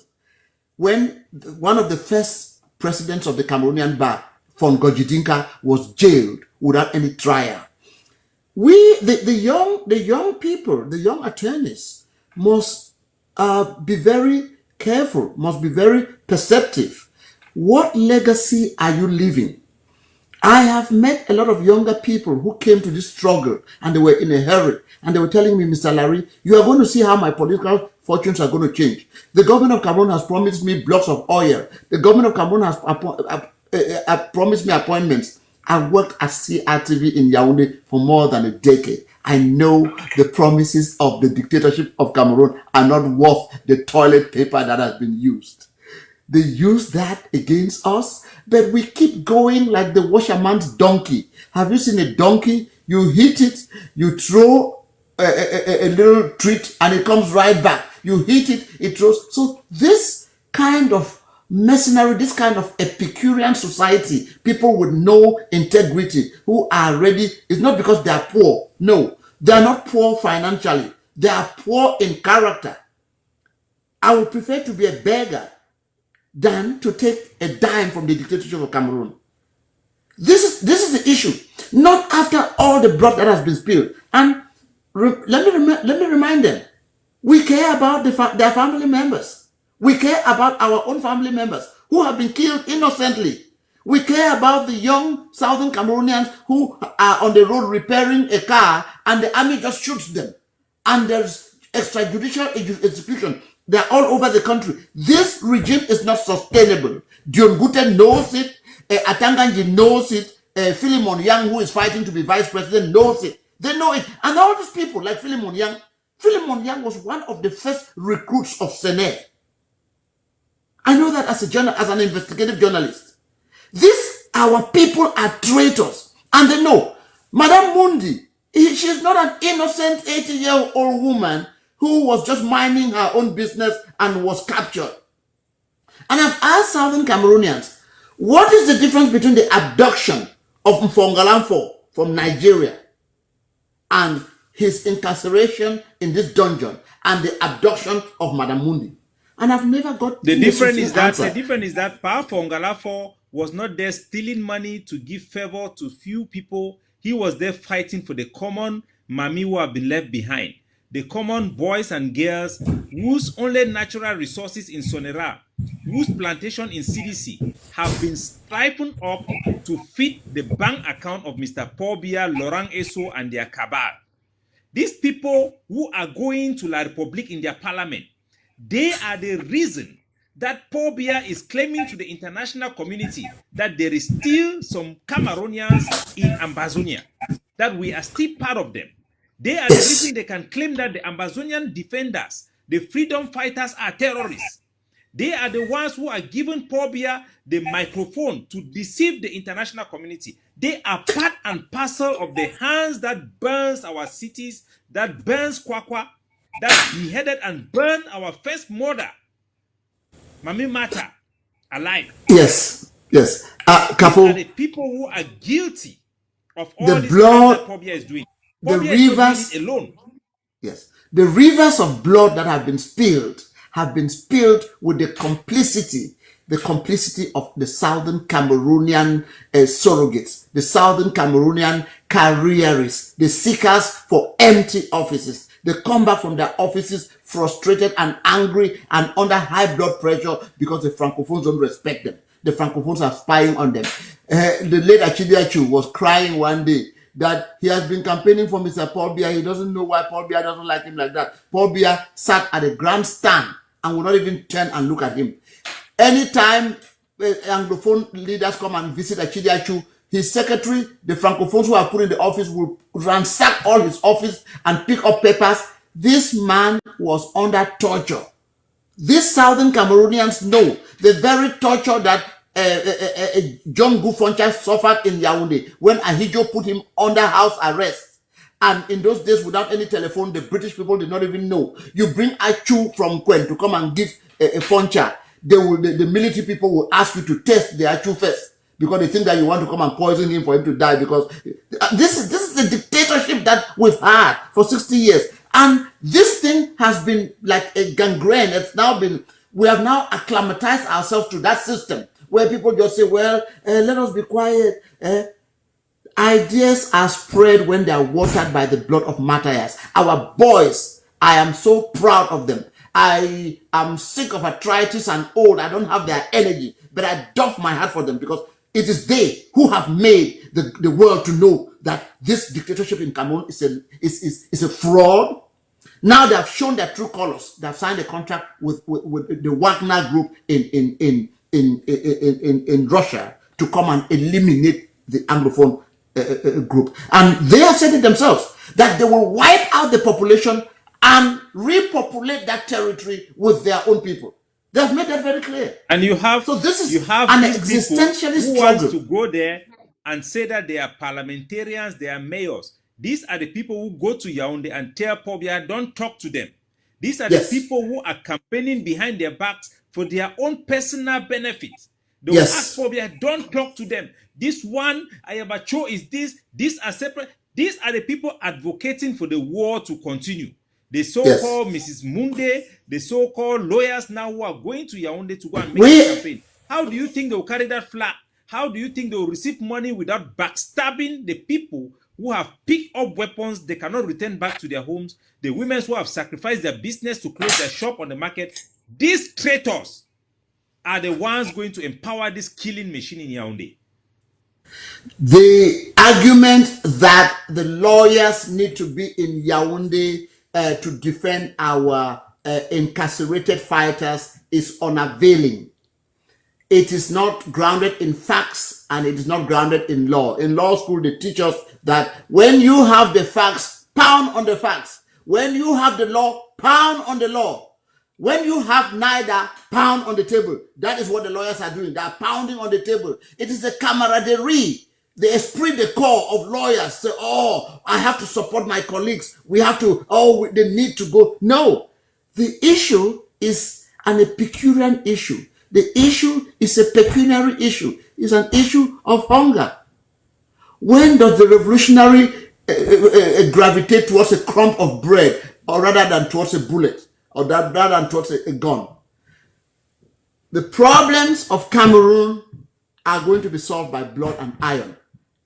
When one of the first presidents of the Cameroonian bar, Fon Gojidinka, was jailed without any trial. The young people, the young attorneys must be very careful, must be very perceptive. What legacy are you leaving I have met a lot of younger people who came to this struggle and they were in a hurry and they were telling me, Mr. Larry, you are going to see how my political fortunes are going to change. The government of Cameroon has promised me blocks of oil. The government of Cameroon has promised me appointments. I worked at CRTV in Yaounde for more than a decade. I know the promises of the dictatorship of Cameroon are not worth the toilet paper that has been used. They use that against us, but we keep going like the washerman's donkey. Have you seen a donkey? You hit it, you throw a little treat, and it comes right back. You hit it, it throws. So this kind of mercenary, this kind of Epicurean society, people with no integrity, who are ready, it's not because they are poor. No, they are not poor financially. They are poor in character. I would prefer to be a beggar than to take a dime from the dictatorship of Cameroon. This is the issue. Not after all the blood that has been spilled. And let me remind them, we care about their family members. We care about our own family members who have been killed innocently. We care about the young Southern Cameroonians who are on the road repairing a car and the army just shoots them. And there's extrajudicial execution. They're all over the country. This regime is not sustainable. Dion Gute knows it. Atanganji knows it. Philemon Yang, who is fighting to be vice president, knows it. They know it. And all these people like Philemon Yang was one of the first recruits of Sene. I know that as an investigative journalist. Our people are traitors. And they know. Madame Mundy, she's not an innocent 80-year-old woman who was just minding her own business and was captured. And I've asked Southern Cameroonians, what is the difference between the abduction of Mfongalamfo from Nigeria and his incarceration in this dungeon and the abduction of Madame Mundy? And I've never got the difference is that Pa Fongalafo was not there stealing money to give favor to few people. He was there fighting for the common Mami who have been left behind. The common boys and girls whose only natural resources in Sonera, whose plantation in CDC have been siphoned up to feed the bank account of Mr. Paul Biya, Laurent Eso, and their cabal. These people who are going to La Republique in their parliament, they are the reason that Paul Biya is claiming to the international community that there is still some Cameroonians in Ambazonia, that we are still part of them. They are the reason they can claim that the Ambazonian defenders, the freedom fighters, are terrorists. They are the ones who are giving Paul Biya the microphone to deceive the international community. They are part and parcel of the hands that burns our cities, that burns Kwakwa, that beheaded and burned our first mother, Mami Mata, alive. Yes. Capo, these are the people who are guilty of all this blood that Paul Biya is doing. the Paul Biya is not rivers doing it alone. Yes. The rivers of blood that have been spilled with the complicity of the Southern Cameroonian surrogates, the Southern Cameroonian careerists, the seekers for empty offices. They come back from their offices frustrated and angry and under high blood pressure because the Francophones don't respect them. The Francophones are spying on them. The late Achidiachu was crying one day that he has been campaigning for Mr. Paul Biya. He doesn't know why Paul Biya doesn't like him like that. Paul Biya sat at a grandstand and will not even turn and look at him. Anytime Anglophone leaders come and visit Achidiachu, his secretary, the Francophones who are put in the office, will ransack all his office and pick up papers. This man was under torture. These Southern Cameroonians know the very torture that John Gufoncha suffered in Yaounde when Ahijo put him under house arrest. And in those days, without any telephone, the British people did not even know. You bring Achu from Kwen to come and give a Foncha, the military people will ask you to test the Achu first, because they think that you want to come and poison him for him to die, because this is the dictatorship that we've had for 60 years. And this thing has been like a gangrene. We have now acclimatized ourselves to that system where people just say, well, let us be quiet. Ideas are spread when they are watered by the blood of martyrs. Our boys, I am so proud of them. I am sick of arthritis and old. I don't have their energy, but I doff my heart for them, because It is they who have made the world to know that this dictatorship in Cameroon is a fraud. Now they have shown their true colors. They have signed a contract with the Wagner group in Russia to come and eliminate the Anglophone group. And they have said it themselves that they will wipe out the population and repopulate that territory with their own people. They have made that very clear. And you have So this is you have an these people existentialist who want struggle. to go there and say that they are parliamentarians, they are mayors. These are the people who go to Yaounde and tell Pobia, don't talk to them. These are Yes. the people who are campaigning behind their backs for their own personal benefit. They will Yes. ask Pobia, don't talk to them. This one, Ayabacho is this, these are separate. These are the people advocating for the war to continue. The so-called Mrs. Mundy, the so-called lawyers now who are going to Yaounde to go and make a campaign. How do you think they will carry that flag? How do you think they will receive money without backstabbing the people who have picked up weapons they cannot return back to their homes, the women who have sacrificed their business to close their shop on the market? These traitors are the ones going to empower this killing machine in Yaounde. The argument that the lawyers need to be in Yaounde to defend our incarcerated fighters is unavailing. It is not grounded in facts and it is not grounded in law. In law school, they teach us that when you have the facts, pound on the facts. When you have the law, pound on the law. When you have neither, pound on the table. That is what the lawyers are doing. They are pounding on the table. It is the camaraderie, the esprit de corps of lawyers. Say, oh, I have to support my colleagues. We have to, oh, they need to go. No, the issue is an Epicurean issue. The issue is a pecuniary issue. It's an issue of hunger. When does the revolutionary gravitate towards a crumb of bread, or rather than towards a bullet, or rather than towards a gun? The problems of Cameroon are going to be solved by blood and iron.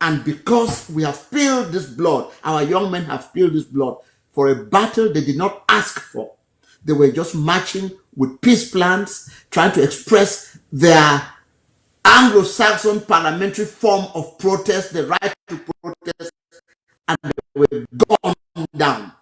And because we have spilled this blood, our young men have spilled this blood for a battle they did not ask for. They were just marching with peace plans, trying to express their Anglo-Saxon parliamentary form of protest, the right to protest, and they were gone down.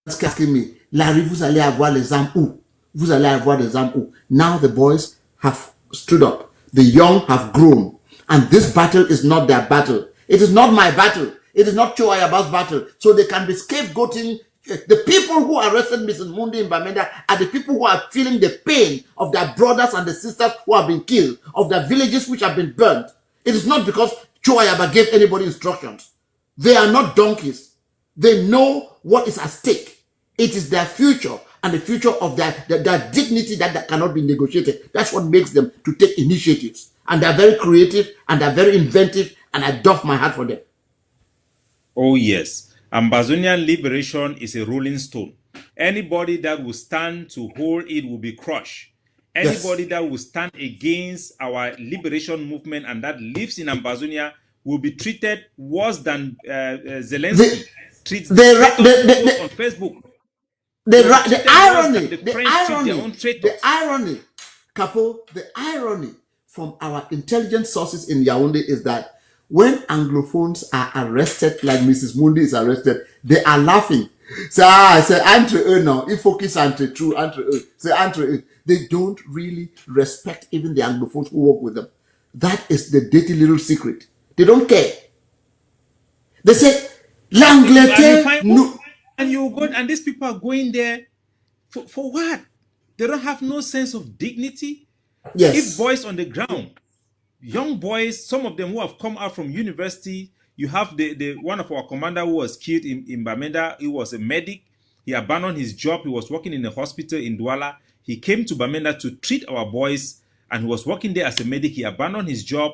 Asking me, Larry, vous allez avoir les armes où? Vous allez avoir les armes où? Now the boys have stood up. The young have grown. And this battle is not their battle. It is not my battle. It is not Choayaba's battle. So they can be scapegoating. The people who arrested Mrs. Mundy in Bamenda are the people who are feeling the pain of their brothers and the sisters who have been killed, of their villages which have been burnt. It is not because Choayaba gave anybody instructions. They are not donkeys. They know what is at stake. It is their future and the future of their dignity that cannot be negotiated. That's what makes them to take initiatives. And they're very creative and they're very inventive, and I doff my hat for them. Oh yes, Ambazonian liberation is a rolling stone. Anybody that will stand to hold it will be crushed. Anybody that will stand against our liberation movement and that lives in Ambazonia will be treated worse than Zelensky treats on Facebook. The irony, Capo, the irony from our intelligence sources in Yaounde is that when Anglophones are arrested, like Mrs. Mundy is arrested, they are laughing. Say, entre eux now, if focus entre true, entre eux. Say, entre eux. They don't really respect even the Anglophones who work with them. That is the dirty little secret. They don't care. They say, l'Angleterre, no. And you go, and these people are going there for what? They don't have no sense of dignity. Yes. If boys on the ground, young boys, some of them who have come out from university, you have the one of our commander who was killed in Bamenda. He was a medic. He abandoned his job. He was working in a hospital in Douala. He came to Bamenda to treat our boys, and he was working there as a medic. He abandoned his job.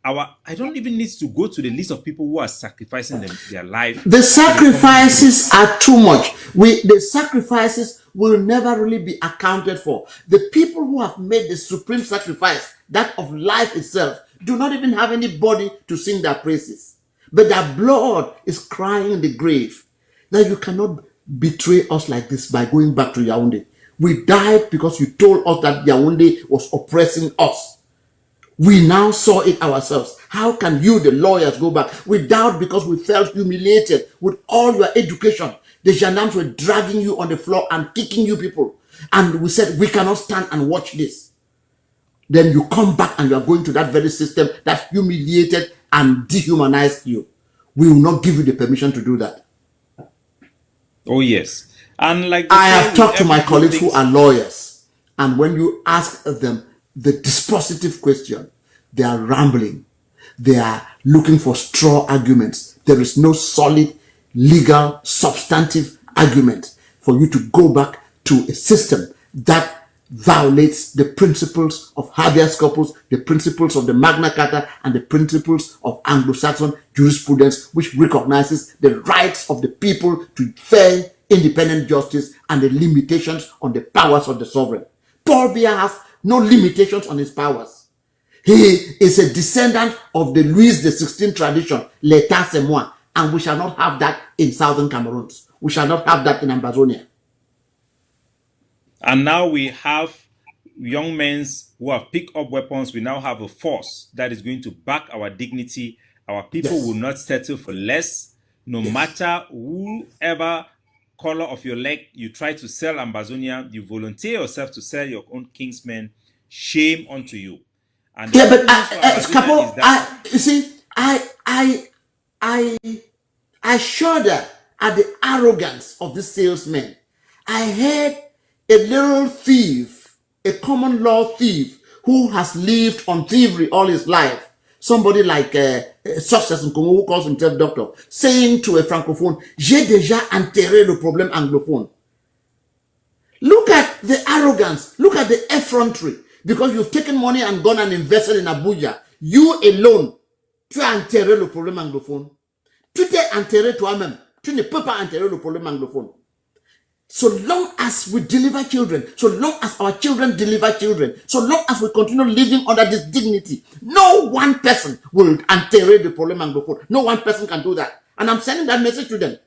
I don't even need to go to the list of people who are sacrificing their life. The sacrifices are too much. The sacrifices will never really be accounted for. The people who have made the supreme sacrifice, that of life itself, do not even have anybody to sing their praises. But their blood is crying in the grave. Now you cannot betray us like this by going back to Yaounde. We died because you told us that Yaounde was oppressing us. We now saw it ourselves. How can you, the lawyers, go back? We doubt because we felt humiliated with all your education. The gendarmes were dragging you on the floor and kicking you people. And we said, we cannot stand and watch this. Then you come back and you are going to that very system that humiliated and dehumanized you. We will not give you the permission to do that. Oh, yes. And like I have talked to my colleagues who are lawyers, and when you ask them the dispositive question, they are rambling. They are looking for straw arguments. There is no solid, legal, substantive argument for you to go back to a system that violates the principles of habeas corpus, the principles of the Magna Carta, and the principles of Anglo-Saxon jurisprudence, which recognizes the rights of the people to fair, independent justice and the limitations on the powers of the sovereign. Paul Biya has no limitations on his powers. He is a descendant of the Louis XVI tradition, l'état c'est moi, and we shall not have that in southern Cameroon. We shall not have that in Ambazonia. And now we have young men who have picked up weapons. We now have a force that is going to back our dignity. Our people will not settle for less, no matter whoever color of your leg you try to sell Ambazonia. You volunteer yourself to sell your own kingsmen. Shame unto you. And yeah, but Capo, you see, I shudder at the arrogance of this salesman. I heard a little thief, a common law thief, who has lived on thievery all his life, somebody like Success Nkomo, who calls himself doctor, saying to a francophone, j'ai déjà enterré le problème anglophone. Look at the arrogance, look at the effrontery, because you've taken money and gone and invested in Abuja. You alone, tu as enterré le problème anglophone. Tu t'es enterré toi-même. Tu ne peux pas enterrer le problème anglophone. So long as we deliver children, so long as our children deliver children, so long as we continue living under this dignity, no one person will enterrate the problem anglophone. No one person can do that. And I'm sending that message to them.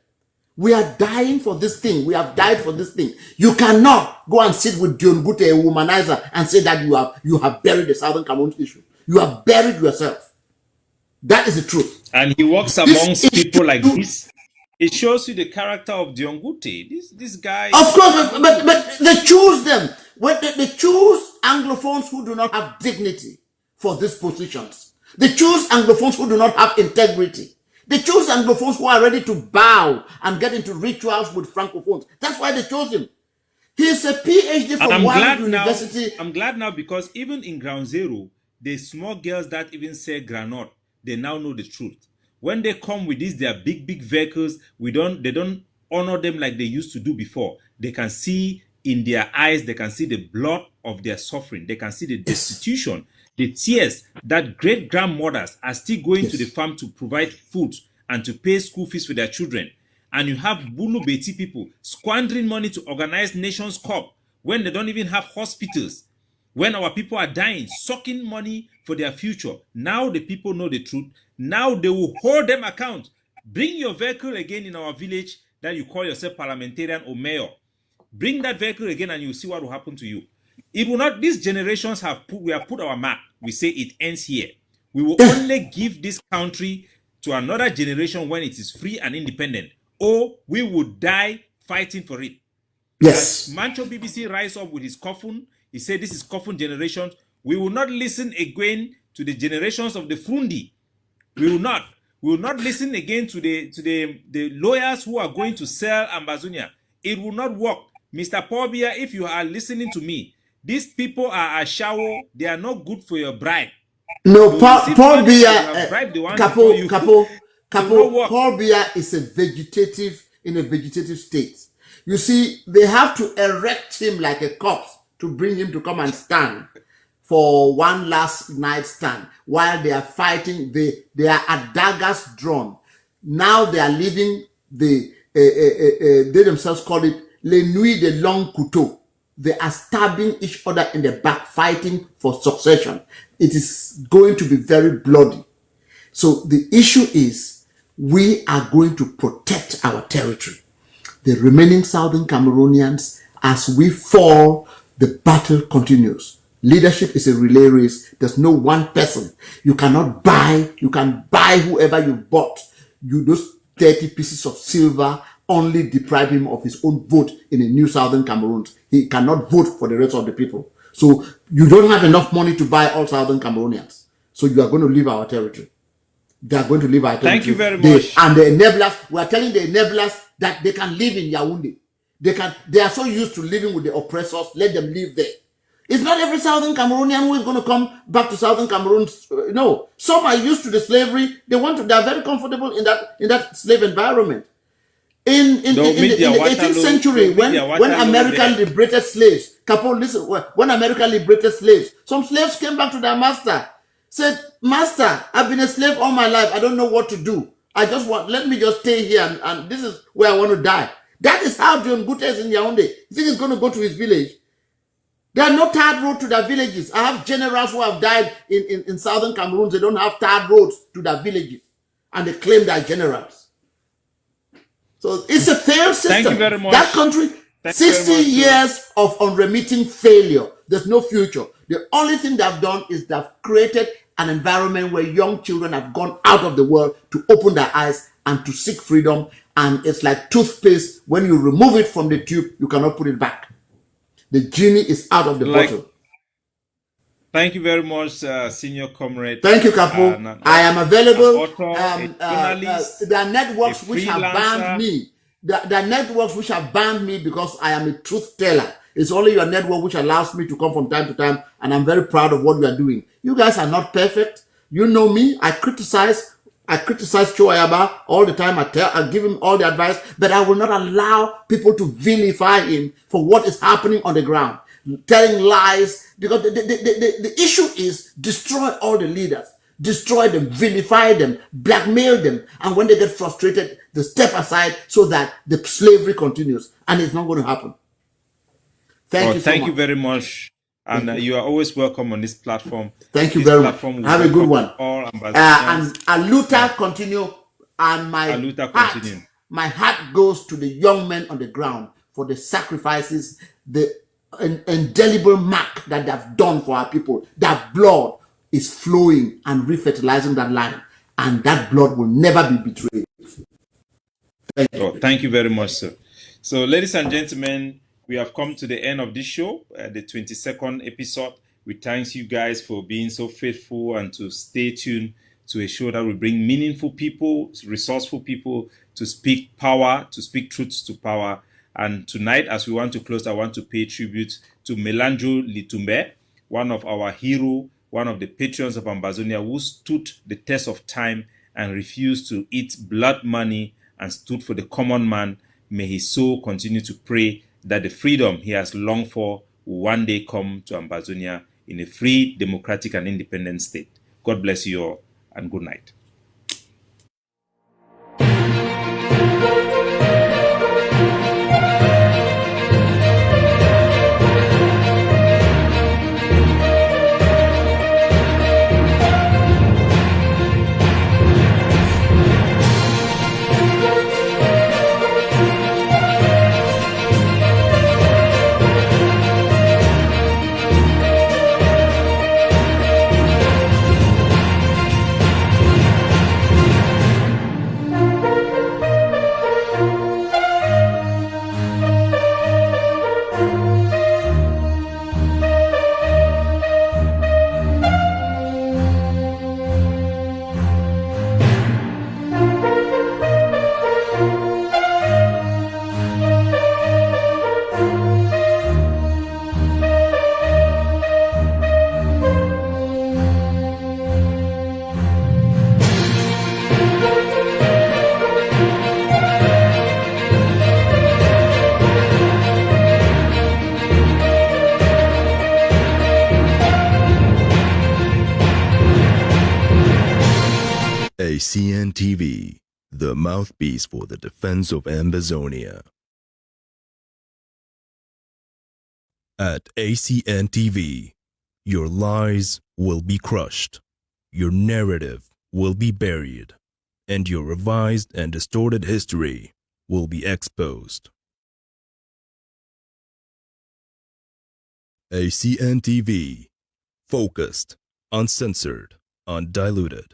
We are dying for this thing. We have died for this thing. You cannot go and sit with Yaounde, a womanizer, and say that you have buried the Southern Cameroon issue. You have buried yourself. That is the truth. And he works amongst people like this. It shows you the character of Yaounde. This guy. Of course, but they choose them. When they choose Anglophones who do not have dignity for these positions. They choose Anglophones who do not have integrity. They choose Anglophones who are ready to bow and get into rituals with Francophones. That's why they chose him. He's a PhD from Warwick University. I'm glad now because even in Ground Zero, the small girls that even say granite, they now know the truth. When they come with these, their big vehicles, they don't honor them like they used to do before. They can see in their eyes, they can see the blood of their suffering. They can see the destitution, the tears that great grandmothers are still going to the farm to provide food and to pay school fees for their children. And you have Bulu Beti people squandering money to organize Nations Cup when they don't even have hospitals. When our people are dying, sucking money for their future. Now the people know the truth. Now they will hold them account. Bring your vehicle again in our village that you call yourself parliamentarian or mayor. Bring that vehicle again and you'll see what will happen to you. It will not, these generations we have put our mark. We say it ends here. We will only give this country to another generation when it is free and independent. Or we will die fighting for it. Yes. As Mancho BBC rise up with his coffin, he said this is coffin generation. We will not listen again to the generations of the Fundi. We will not. We will not listen again to the lawyers who are going to sell Ambazonia. It will not work. Mr. Paul Biya, if you are listening to me, these people are a shower. They are not good for your bride. No, Paul Biya, Capo, Paul Biya is in a vegetative state. You see, they have to erect him like a corpse to bring him to come and stand for one last night stand while they are fighting. They are at daggers drawn. Now they are leaving they themselves call it les nuits de long couteau. They are stabbing each other in the back, fighting for succession. It is going to be very bloody. So the issue is we are going to protect our territory. The remaining Southern Cameroonians, as we fall, the battle continues. Leadership is a relay race. There's no one person. You can buy whoever you bought. Those 30 pieces of silver only deprive him of his own vote in a new Southern Cameroon. He cannot vote for the rest of the people. So you don't have enough money to buy all Southern Cameroonians. So you are going to leave our territory. They are going to leave our territory. Thank you very much. And the enablers, we are telling the enablers that they can live in Yaounde. They are so used to living with the oppressors. Let them live there. It's not every Southern Cameroonian who is going to come back to Southern Cameroon. No, some are used to the slavery. They are very comfortable in that slave environment. In the 18th century, when America liberated slaves, Capo, listen, when America liberated slaves, some slaves came back to their master, said, "Master, I've been a slave all my life. I don't know what to do. Let me just stay here, and this is where I want to die." That is how John Gute is in Yaounde. You think he's going to go to his village? There are no tarred roads to their villages. I have generals who have died in Southern Cameroon. They don't have tarred roads to their villages, and they claim they are generals. So it's a failed system. Thank you very much. That country, 60 years of unremitting failure. There's no future. The only thing they've done is they've created an environment where young children have gone out of the world to open their eyes and to seek freedom. And it's like toothpaste. When you remove it from the tube, you cannot put it back. The genie is out of the bottle. Thank you very much, senior comrade. Thank you, Capo. I am available. There are networks which have banned me. There are networks which have banned me because I am a truth teller. It's only your network which allows me to come from time to time, and I'm very proud of what we are doing. You guys are not perfect. You know me. I criticize Choayaba all the time. I give him all the advice, but I will not allow people to vilify him for what is happening on the ground, telling lies, because the issue is destroy all the leaders, destroy them, vilify them, blackmail them, and when they get frustrated, they step aside so that the slavery continues, and it's not going to happen. Thank you so thank much. You very much. And you are always welcome on this platform. Thank you very much. Have a good one. And Aluta continue. And my heart goes to the young men on the ground for the sacrifices, the indelible mark that they've done for our people. That blood is flowing and refertilizing that land. And that blood will never be betrayed. Thank you very much, sir. So, ladies and gentlemen, we have come to the end of this show, the 22nd episode. We thank you guys for being so faithful and to stay tuned to a show that will bring meaningful people, resourceful people to speak power, to speak truths to power. And tonight, as we want to close, I want to pay tribute to Melanjo Litumbe, one of our heroes, one of the patrons of Ambazonia, who stood the test of time and refused to eat blood money and stood for the common man. May his soul continue to pray that the freedom he has longed for will one day come to Ambazonia in a free, democratic, and independent state. God bless you all, and good night. ACN TV, the mouthpiece for the defense of Ambazonia. At ACN TV, your lies will be crushed, your narrative will be buried, and your revised and distorted history will be exposed. ACN TV, Focused, uncensored, undiluted.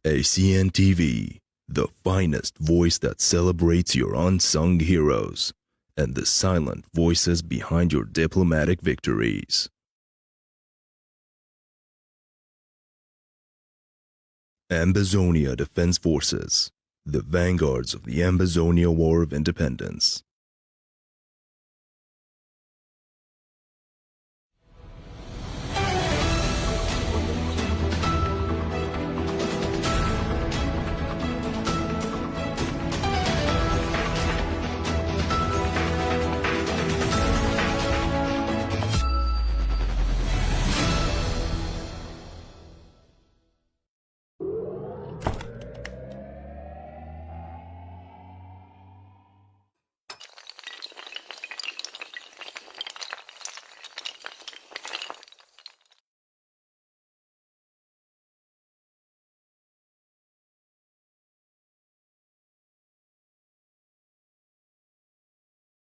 ACN TV, the finest voice that celebrates your unsung heroes and the silent voices behind your diplomatic victories. Ambazonia Defense Forces, the vanguards of the Ambazonia War of Independence.